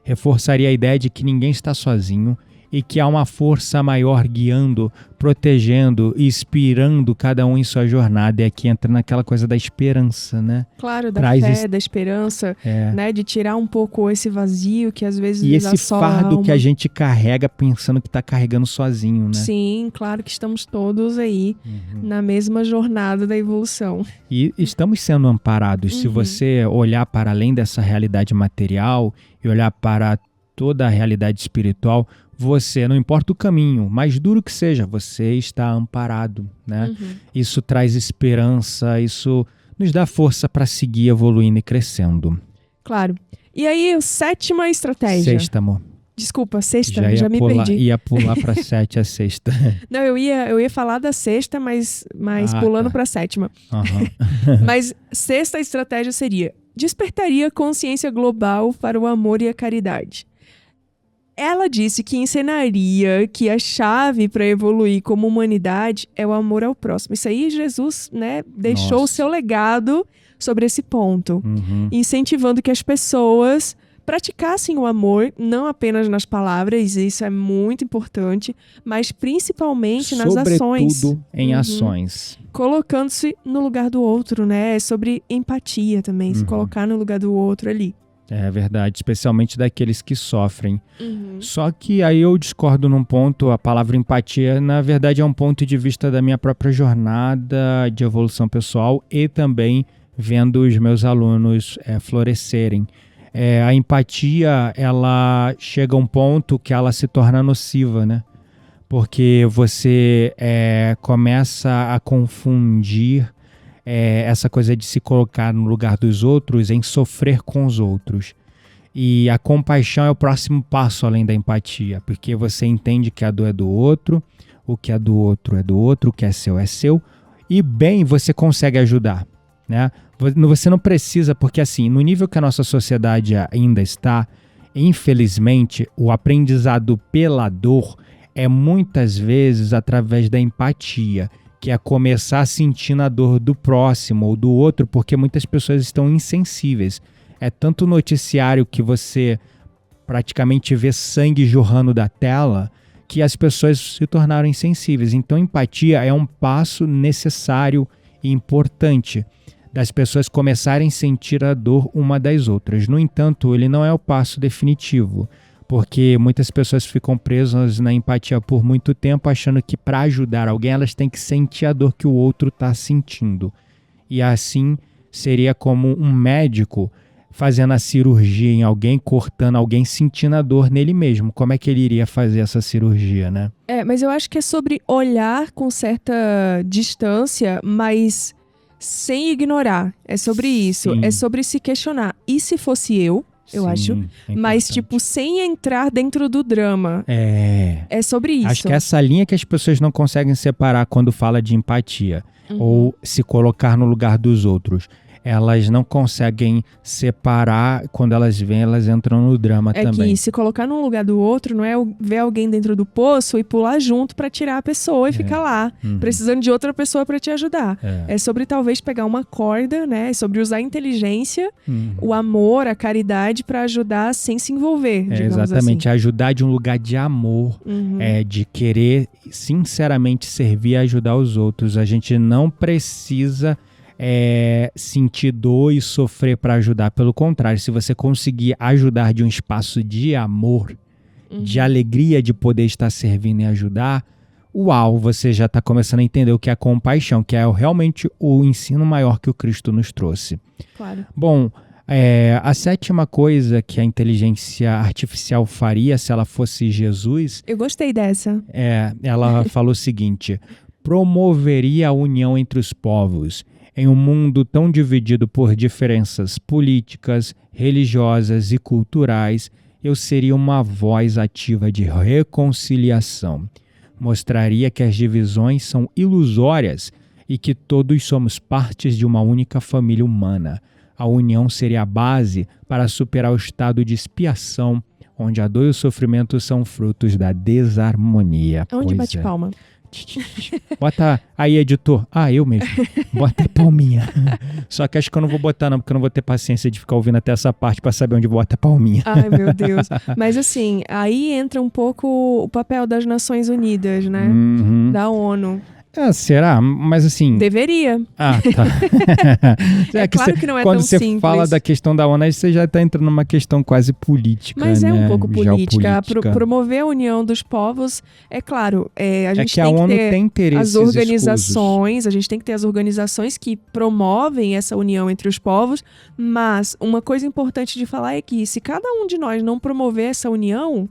Reforçaria a ideia de que ninguém está sozinho e que há uma força maior guiando, protegendo e inspirando cada um em sua jornada. E aqui entra naquela coisa da esperança, né? Claro, da fé, da esperança, né? De tirar um pouco esse vazio que às vezes e esse assola a fardo alma. que a gente carrega pensando que está carregando sozinho, né? Sim, claro que estamos todos aí na mesma jornada da evolução. E estamos sendo amparados. Se você olhar para além dessa realidade material e olhar para toda a realidade espiritual, você, não importa o caminho, mais duro que seja, você está amparado, né? Isso traz esperança, isso nos dá força para seguir evoluindo e crescendo. Claro. E aí, a sétima estratégia. Sexta, amor. Desculpa, sexta, já me perdi. Ia pular para a sexta. Não, eu ia falar da sexta, mas pulando para a sétima. Mas sexta estratégia seria: despertaria consciência global para o amor e a caridade. Ela disse que ensinaria que a chave para evoluir como humanidade é o amor ao próximo. Isso aí Jesus, né, deixou o seu legado sobre esse ponto, incentivando que as pessoas praticassem o amor, não apenas nas palavras, isso é muito importante, mas principalmente nas ações. Sobretudo em ações. Colocando-se no lugar do outro, né? É sobre empatia também, se colocar no lugar do outro ali. É verdade, especialmente daqueles que sofrem. Só que aí eu discordo num ponto, a palavra empatia, na verdade, é um ponto de vista da minha própria jornada de evolução pessoal e também vendo os meus alunos florescerem. A empatia, ela chega a um ponto que ela se torna nociva, né? Porque você começa a confundir essa coisa de se colocar no lugar dos outros, em sofrer com os outros. E a compaixão é o próximo passo além da empatia, porque você entende que a dor é do outro, o que é do outro é do outro, o que é seu, e bem você consegue ajudar, né? Você não precisa, porque assim, no nível que a nossa sociedade ainda está, infelizmente, o aprendizado pela dor é muitas vezes através da empatia, que é começar sentindo a dor do próximo ou do outro, porque muitas pessoas estão insensíveis. É tanto noticiário que você praticamente vê sangue jorrando da tela que as pessoas se tornaram insensíveis. Então, empatia é um passo necessário e importante das pessoas começarem a sentir a dor uma das outras. No entanto, ele não é o passo definitivo, porque muitas pessoas ficam presas na empatia por muito tempo, achando que para ajudar alguém elas têm que sentir a dor que o outro está sentindo. E assim seria como um médico fazendo a cirurgia em alguém, cortando alguém, sentindo a dor nele mesmo. Como é que ele iria fazer essa cirurgia, né? Mas eu acho que é sobre olhar com certa distância, mas sem ignorar. É sobre isso. Sim. É sobre se questionar. E se fosse eu acho. Mas, tipo, sem entrar dentro do drama. É sobre isso. Acho que é essa linha que as pessoas não conseguem separar quando fala de empatia. Ou se colocar no lugar dos outros. Elas não conseguem separar, quando elas vêm, elas entram no drama também. É que se colocar no lugar do outro não é ver alguém dentro do poço e pular junto pra tirar a pessoa e ficar lá, precisando de outra pessoa pra te ajudar. É sobre talvez pegar uma corda, né? É sobre usar a inteligência, o amor, a caridade pra ajudar sem se envolver, digamos exatamente, assim. Ajudar de um lugar de amor, de querer sinceramente servir e ajudar os outros. A gente não precisa sentir dor e sofrer para ajudar. Pelo contrário, se você conseguir ajudar de um espaço de amor, de alegria de poder estar servindo e ajudar, uau, você já está começando a entender o que é compaixão, que é realmente o ensino maior que o Cristo nos trouxe. Claro. Bom, a sétima coisa que a inteligência artificial faria se ela fosse Jesus... Eu gostei dessa. Ela falou o seguinte: promoveria a união entre os povos. Em um mundo tão dividido por diferenças políticas, religiosas e culturais, eu seria uma voz ativa de reconciliação. Mostraria que as divisões são ilusórias e que todos somos partes de uma única família humana. A união seria a base para superar o estado de expiação, onde a dor e o sofrimento são frutos da desarmonia. Onde bate palma? Bota aí, editor. Eu mesmo. Bota a palminha. Só que acho que eu não vou botar não, porque eu não vou ter paciência de ficar ouvindo até essa parte pra saber onde bota a palminha. Ai, meu Deus. Mas assim, aí entra um pouco o papel das Nações Unidas, né? Da ONU. Será? Mas assim... Deveria. Tá. Claro que não é quando tão simples. Quando você fala da questão da ONU, você já está entrando numa questão quase política, mas né? É um pouco política. Promover a união dos povos, é claro, a gente que a ONU tem interesses as organizações, escusos. A gente tem que ter as organizações que promovem essa união entre os povos, mas uma coisa importante de falar é que se cada um de nós não promover essa união...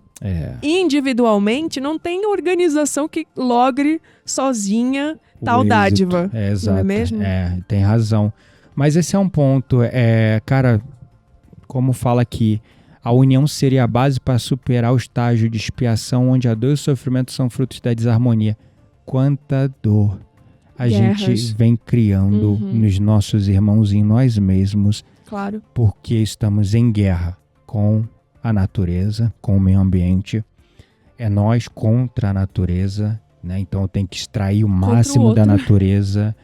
individualmente, não tem organização que logre sozinha tal dádiva. Exato. Não é mesmo? Tem razão. Mas esse é um ponto. Cara, como fala aqui, a união seria a base para superar o estágio de expiação onde a dor e o sofrimento são frutos da desarmonia. Quanta dor a gente vem criando nos nossos irmãos e em nós mesmos. Claro. Porque estamos em guerra com a natureza, com o meio ambiente. É nós contra a natureza, né? Então tem que extrair o máximo da natureza.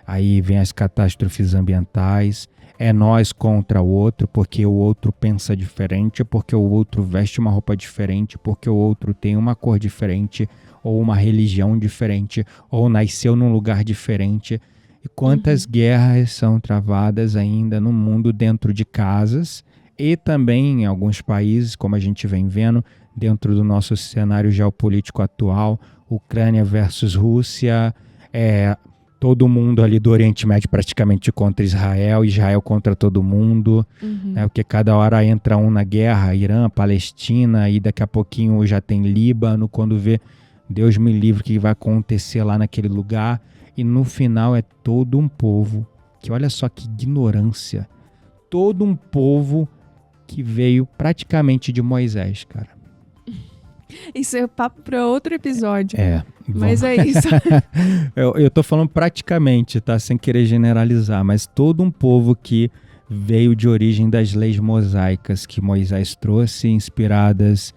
Aí vem as catástrofes ambientais. É nós contra o outro, porque o outro pensa diferente, porque o outro veste uma roupa diferente, porque o outro tem uma cor diferente, ou uma religião diferente, ou nasceu num lugar diferente. E quantas guerras são travadas ainda no mundo dentro de casas, e também em alguns países, como a gente vem vendo, dentro do nosso cenário geopolítico atual, Ucrânia versus Rússia, todo mundo ali do Oriente Médio praticamente contra Israel, Israel contra todo mundo, né, porque cada hora entra um na guerra, Irã, Palestina, e daqui a pouquinho já tem Líbano, quando vê, Deus me livre, o que vai acontecer lá naquele lugar, e no final é todo um povo que olha só que ignorância, todo um povo que veio praticamente de Moisés, cara. Isso é papo para outro episódio. Mas é isso. eu tô falando praticamente, tá? Sem querer generalizar, mas todo um povo que veio de origem das leis mosaicas que Moisés trouxe, inspiradas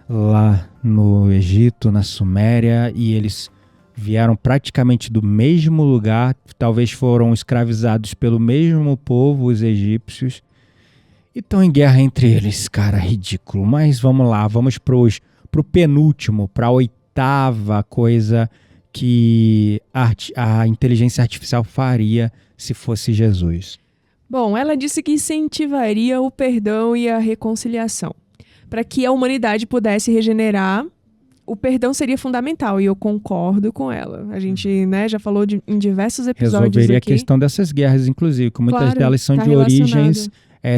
lá no Egito, na Suméria, e eles vieram praticamente do mesmo lugar, talvez foram escravizados pelo mesmo povo, os egípcios, e estão em guerra entre eles, cara, ridículo. Mas vamos lá, vamos pro penúltimo, pra oitava coisa que a inteligência artificial faria se fosse Jesus. Bom, ela disse que incentivaria o perdão e a reconciliação. Para que a humanidade pudesse regenerar, o perdão seria fundamental, e eu concordo com ela. A gente, né, já falou em diversos episódios Resolveria aqui. a questão dessas guerras, inclusive, que muitas Claro, delas são tá de origens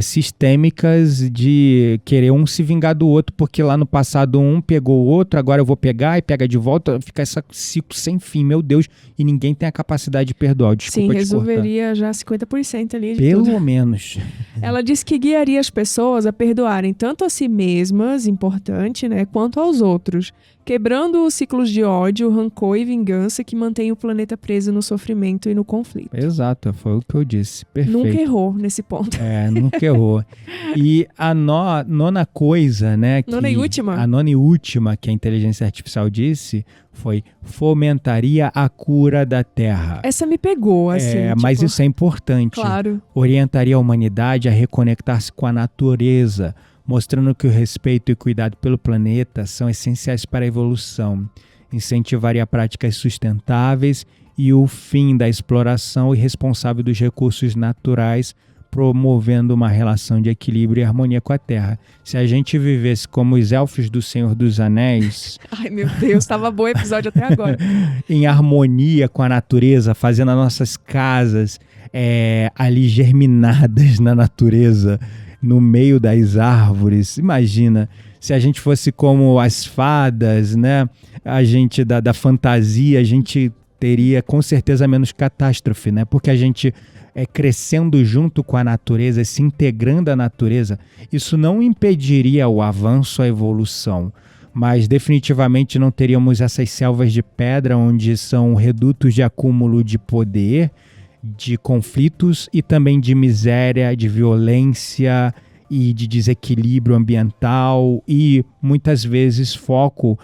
sistêmicas, de querer um se vingar do outro, porque lá no passado um pegou o outro, agora eu vou pegar e pega de volta, fica esse ciclo sem fim, meu Deus, e ninguém tem a capacidade de perdoar. Desculpa Sim, te resolveria já 50% ali de Pelo tudo. menos. Ela disse que guiaria as pessoas a perdoarem tanto a si mesmas, importante, né, quanto aos outros, quebrando os ciclos de ódio, rancor e vingança que mantêm o planeta preso no sofrimento e no conflito. Exato, foi o que eu disse. Perfeito. Nunca errou nesse ponto. Nunca errou. E a nona coisa, né? Nona e última? A nona e última que a inteligência artificial disse foi: fomentaria a cura da Terra. Essa me pegou, assim. Mas tipo, isso é importante. Claro. Orientaria a humanidade a reconectar-se com a natureza, mostrando que o respeito e cuidado pelo planeta são essenciais para a evolução. Incentivaria práticas sustentáveis e o fim da exploração irresponsável dos recursos naturais, promovendo uma relação de equilíbrio e harmonia com a Terra. Se a gente vivesse como os elfos do Senhor dos Anéis... Ai, meu Deus, tava bom o episódio até agora. em harmonia com a natureza, fazendo as nossas casas ali germinadas na natureza, no meio das árvores. Imagina, se a gente fosse como as fadas, né? A gente da fantasia, a gente teria com certeza menos catástrofe, né? Porque a gente crescendo junto com a natureza, se integrando à natureza, isso não impediria o avanço, a evolução, mas definitivamente não teríamos essas selvas de pedra onde são redutos de acúmulo de poder, de conflitos e também de miséria, de violência e de desequilíbrio ambiental e muitas vezes foco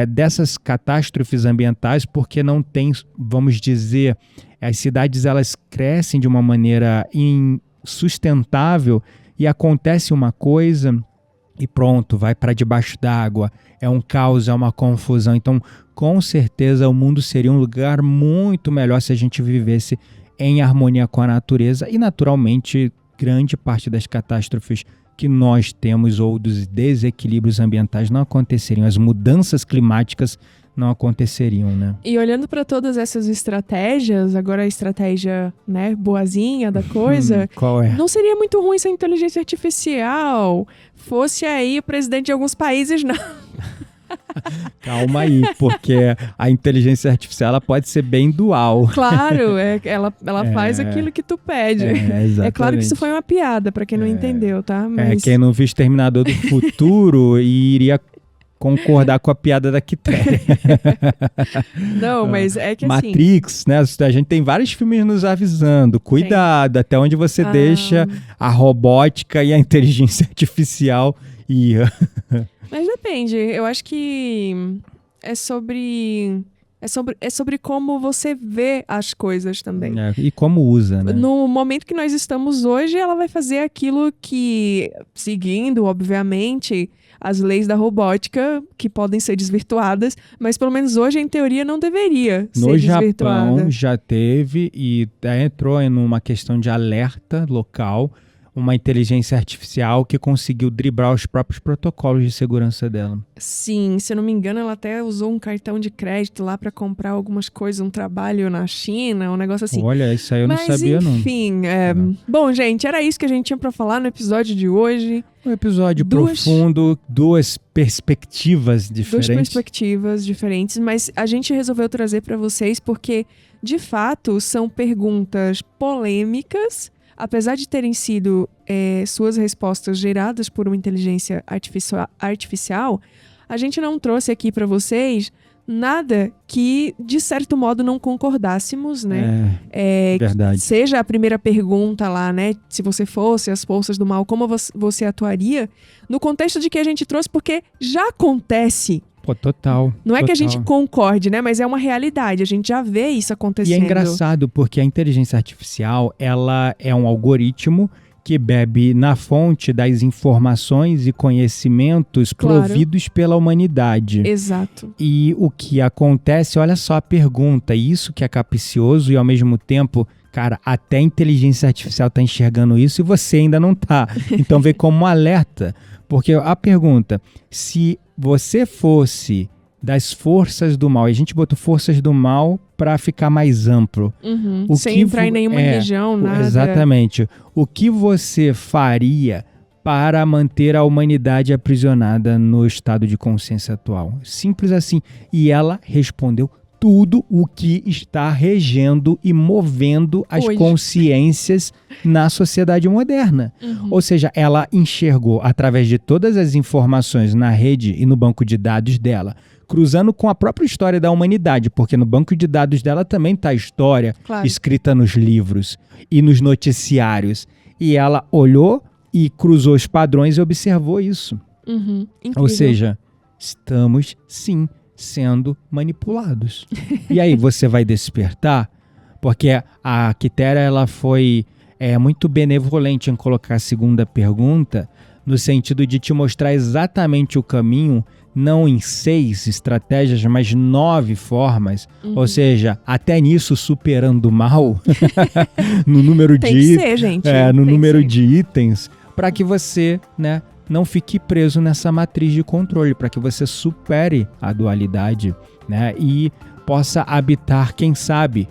dessas catástrofes ambientais porque não tem, vamos dizer, as cidades elas crescem de uma maneira insustentável e acontece uma coisa e pronto, vai para debaixo d'água, é um caos, é uma confusão. Então, com certeza, o mundo seria um lugar muito melhor se a gente vivesse em harmonia com a natureza e, naturalmente, grande parte das catástrofes que nós temos ou dos desequilíbrios ambientais não aconteceriam, as mudanças climáticas não aconteceriam, né? E olhando para todas essas estratégias, agora a estratégia, né, boazinha da coisa, qual é? Não seria muito ruim se a inteligência artificial fosse aí o presidente de alguns países, não. Calma aí, porque a inteligência artificial ela pode ser bem dual. Claro, ela faz aquilo que tu pede. É claro que isso foi uma piada, para quem não entendeu, tá? Mas... quem não viu Exterminador do Futuro iria concordar com a piada da Quitéria. Não, mas é que Matrix, né? A gente tem vários filmes nos avisando. Cuidado, até onde você deixa a robótica e a inteligência artificial ir. Mas depende. Eu acho que é sobre como você vê as coisas também. E como usa, né? No momento que nós estamos hoje, ela vai fazer aquilo que, seguindo, obviamente, as leis da robótica, que podem ser desvirtuadas, mas pelo menos hoje, em teoria, não deveria ser desvirtuada. No Japão já teve e entrou em uma questão de alerta local, uma inteligência artificial que conseguiu driblar os próprios protocolos de segurança dela. Sim, se eu não me engano, ela até usou um cartão de crédito lá para comprar algumas coisas, um trabalho na China, um negócio assim. Olha, isso aí eu não sabia, não. Mas, enfim, bom, gente, era isso que a gente tinha para falar no episódio de hoje. Um episódio profundo, duas perspectivas diferentes. Mas a gente resolveu trazer para vocês porque, de fato, são perguntas polêmicas, apesar de terem sido suas respostas geradas por uma inteligência artificial, a gente não trouxe aqui para vocês nada que, de certo modo, não concordássemos, né? Verdade. Seja a primeira pergunta lá, né? Se você fosse as forças do mal, como você atuaria? No contexto de que a gente trouxe, porque já acontece. Pô, total. Não é que a gente concorde, né? Mas é uma realidade. A gente já vê isso acontecendo. E é engraçado, porque a inteligência artificial, ela é um algoritmo que bebe na fonte das informações e conhecimentos providos pela humanidade. Exato. E o que acontece, olha só a pergunta, isso que é capcioso e ao mesmo tempo, cara, até a inteligência artificial tá enxergando isso e você ainda não tá. Então vê como um alerta, porque a pergunta, se você fosse das forças do mal, e a gente botou forças do mal para ficar mais amplo. Sem entrar em nenhuma religião, nada. Exatamente. O que você faria para manter a humanidade aprisionada no estado de consciência atual? Simples assim. E ela respondeu tudo o que está regendo e movendo as consciências na sociedade moderna. Ou seja, ela enxergou através de todas as informações na rede e no banco de dados dela, cruzando com a própria história da humanidade, porque no banco de dados dela também está a história escrita nos livros e nos noticiários. E ela olhou e cruzou os padrões e observou isso. Ou seja, estamos sim sendo manipulados. E aí você vai despertar? Porque a Quitéria, ela foi muito benevolente em colocar a segunda pergunta, no sentido de te mostrar exatamente o caminho, não em 6 estratégias, mas 9 formas. Ou seja, até nisso superando o mal no número de itens, para que você, né, não fique preso nessa matriz de controle, para que você supere a dualidade, né, e possa habitar, quem sabe,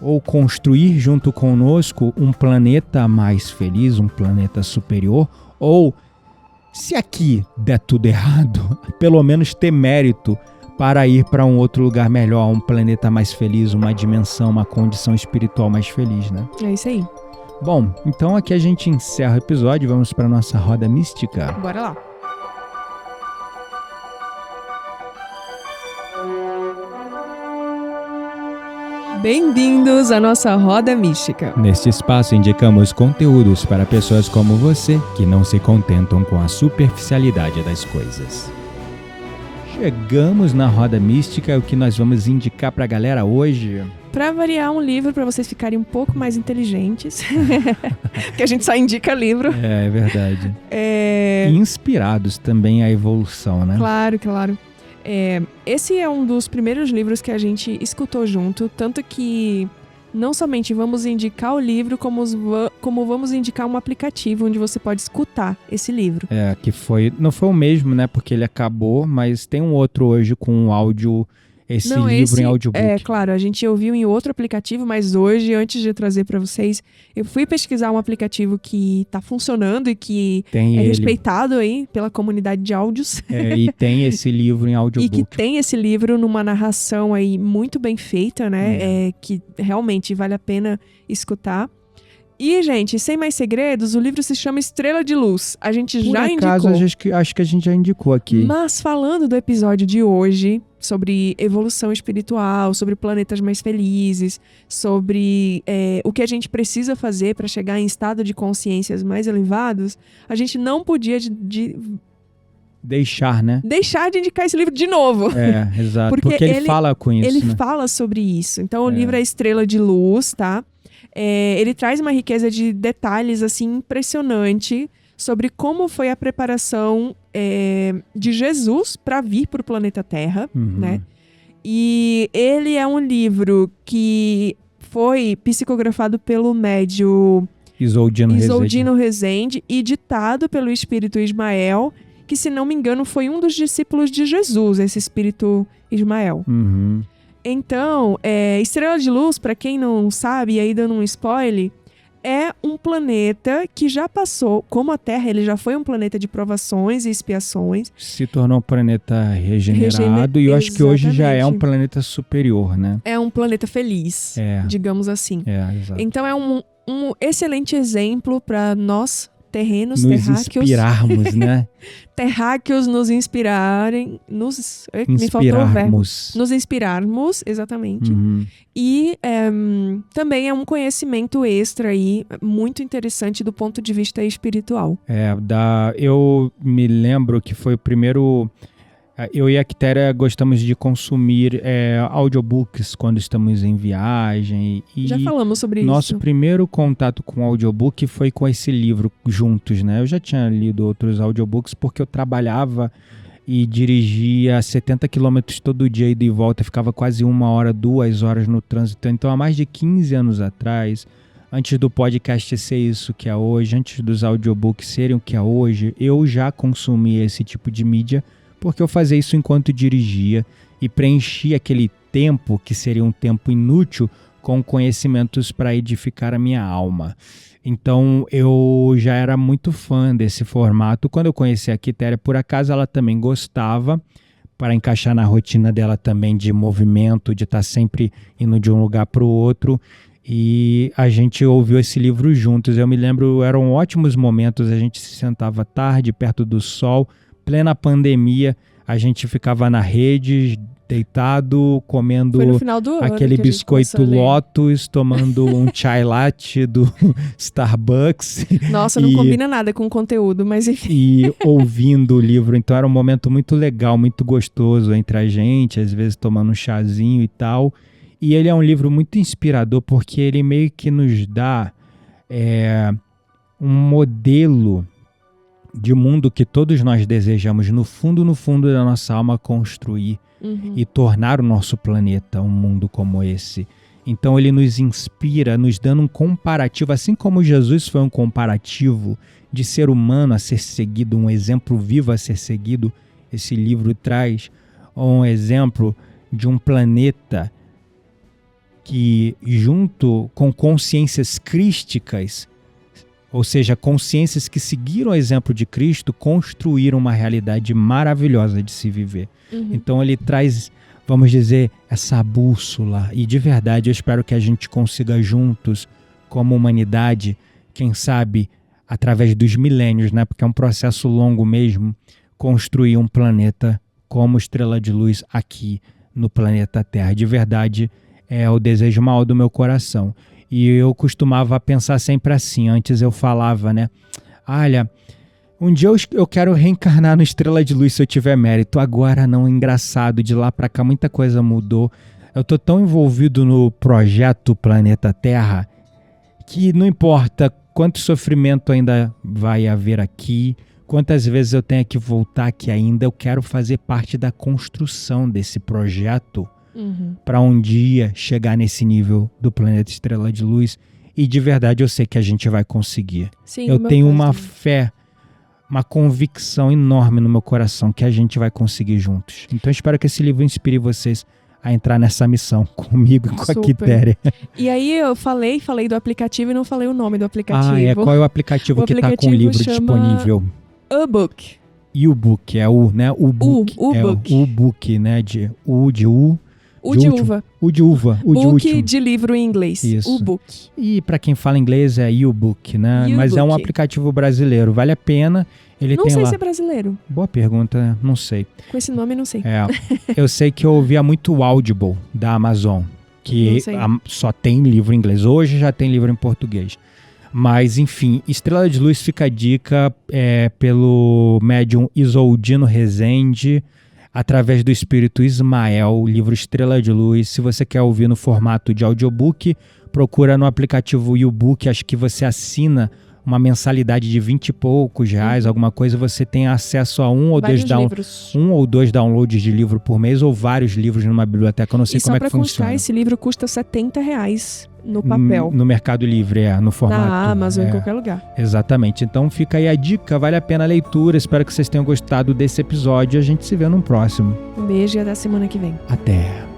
ou construir junto conosco um planeta mais feliz, um planeta superior, ou, se aqui der tudo errado, pelo menos ter mérito para ir para um outro lugar melhor, um planeta mais feliz, uma dimensão, uma condição espiritual mais feliz, né? É isso aí. Bom, então aqui a gente encerra o episódio, vamos para a nossa roda mística. Bora lá. Bem-vindos à nossa roda mística. Neste espaço indicamos conteúdos para pessoas como você que não se contentam com a superficialidade das coisas. Chegamos na roda mística, o que nós vamos indicar para a galera hoje? Para variar, um livro para vocês ficarem um pouco mais inteligentes, que a gente só indica livro. É verdade. E inspirados também à evolução, né? Claro, claro. Esse é um dos primeiros livros que a gente escutou junto, tanto que não somente vamos indicar o livro, como vamos indicar um aplicativo onde você pode escutar esse livro. Que não foi o mesmo, né? Porque ele acabou, mas tem um outro hoje com um áudio, livro em audiobook. Claro, a gente ouviu em outro aplicativo, mas hoje, antes de trazer para vocês, eu fui pesquisar um aplicativo que tá funcionando e que respeitado aí pela comunidade de áudios. E tem esse livro em audiobook. E que tem esse livro numa narração aí muito bem feita, né? Que realmente vale a pena escutar. E, gente, sem mais segredos, o livro se chama Estrela de Luz. A gente já indicou. Por acaso, acho que a gente já indicou aqui. Mas falando do episódio de hoje, sobre evolução espiritual, sobre planetas mais felizes, sobre o que a gente precisa fazer para chegar em estado de consciências mais elevados, a gente não podia deixar, né? Deixar de indicar esse livro de novo. Exato. Porque ele fala com isso, Ele fala sobre isso. Então, o livro é Estrela de Luz, tá? Ele traz uma riqueza de detalhes, assim, impressionante sobre como foi a preparação de Jesus para vir para o planeta Terra, né? E ele é um livro que foi psicografado pelo médium Isoldino Rezende, e ditado pelo espírito Ismael, que, se não me engano, foi um dos discípulos de Jesus, esse espírito Ismael. Uhum. Então, Estrela de Luz, para quem não sabe, e aí dando um spoiler, é um planeta que já passou, como a Terra, ele já foi um planeta de provações e expiações. Se tornou um planeta regenerado e eu acho que hoje já é um planeta superior, né? É um planeta feliz, digamos assim. Exato. Então é um excelente exemplo para nós, terrenos, nos terráqueos. Inspirarmos, né? Terráqueos nos inspirarem, me faltou o verbo. Nos inspirarmos, exatamente. Uhum. E também é um conhecimento extra aí, muito interessante do ponto de vista espiritual. Eu me lembro que foi o primeiro... Eu e a Quitéria gostamos de consumir audiobooks quando estamos em viagem. E já falamos sobre nosso isso. primeiro contato com audiobook foi com esse livro juntos, né? Eu já tinha lido outros audiobooks porque eu trabalhava e dirigia 70 quilômetros todo dia ida e volta. Ficava quase 1 hora, 2 horas no trânsito. Então, há mais de 15 anos atrás, antes do podcast ser isso que é hoje, antes dos audiobooks serem o que é hoje, eu já consumia esse tipo de mídia porque eu fazia isso enquanto dirigia e preenchia aquele tempo, que seria um tempo inútil, com conhecimentos para edificar a minha alma. Então, eu já era muito fã desse formato. Quando eu conheci a Quitéria, por acaso, ela também gostava, para encaixar na rotina dela também de movimento, de estar sempre indo de um lugar para o outro. E a gente ouviu esse livro juntos. Eu me lembro, eram ótimos momentos, a gente se sentava tarde, perto do sol, plena pandemia, a gente ficava na rede, deitado, comendo aquele biscoito Lotus, tomando um chai latte do Starbucks. Nossa, não combina nada com o conteúdo, mas enfim. E ouvindo o livro. Então era um momento muito legal, muito gostoso entre a gente, às vezes tomando um chazinho e tal. E ele é um livro muito inspirador porque ele meio que nos dá um modelo de mundo que todos nós desejamos, no fundo da nossa alma, construir e tornar o nosso planeta um mundo como esse. Então ele nos inspira, nos dando um comparativo, assim como Jesus foi um comparativo de ser humano a ser seguido, um exemplo vivo a ser seguido. Esse livro traz um exemplo de um planeta que, junto com consciências crísticas, ou seja, consciências que seguiram o exemplo de Cristo, construíram uma realidade maravilhosa de se viver. Então ele traz, vamos dizer, essa bússola. E de verdade eu espero que a gente consiga juntos, como humanidade, quem sabe, através dos milênios, né? Porque é um processo longo mesmo, construir um planeta como Estrela de Luz aqui no planeta Terra. De verdade, é o desejo maior do meu coração. E eu costumava pensar sempre assim. Antes eu falava, né? Olha, um dia eu quero reencarnar no Estrela de Luz se eu tiver mérito. Agora não, engraçado. De lá pra cá muita coisa mudou. Eu tô tão envolvido no projeto Planeta Terra que não importa quanto sofrimento ainda vai haver aqui, quantas vezes eu tenho que voltar aqui ainda, eu quero fazer parte da construção desse projeto. Para um dia chegar nesse nível do planeta Estrela de Luz. E de verdade eu sei que a gente vai conseguir. Sim, eu tenho uma fé, uma convicção enorme no meu coração que a gente vai conseguir juntos. Então eu espero que esse livro inspire vocês a entrar nessa missão comigo e com a Quitéria. E aí eu falei do aplicativo e não falei o nome do aplicativo. Qual é o aplicativo que está com o livro disponível? U-Book. U-Book, né? U-Book. U-Book, né? De U. U de uva. U de uva. Book de livro em inglês. Isso. U-Book. E para quem fala inglês é U-Book, né? Mas é um aplicativo brasileiro. Vale a pena. Ele não tem sei lá... se é brasileiro. Boa pergunta, né? Não sei. Com esse nome, não sei. Eu sei que eu ouvia muito o Audible da Amazon, que só tem livro em inglês. Hoje já tem livro em português. Mas, enfim, Estrela de Luz fica a dica pelo médium Isoldino Rezende, através do espírito Ismael, o livro Estrela de Luz. Se você quer ouvir no formato de audiobook, procura no aplicativo U-Book. Acho que você assina uma mensalidade de 20 e poucos reais, alguma coisa, você tem acesso a um ou dois downloads de livro por mês ou vários livros numa biblioteca. Eu não sei como é que funciona. E só pra constar, esse livro custa R$70 no papel. No Mercado Livre, no formato. Na Amazon, em qualquer lugar. Exatamente. Então fica aí a dica, vale a pena a leitura. Espero que vocês tenham gostado desse episódio. A gente se vê num próximo. Um beijo e até semana que vem. Até.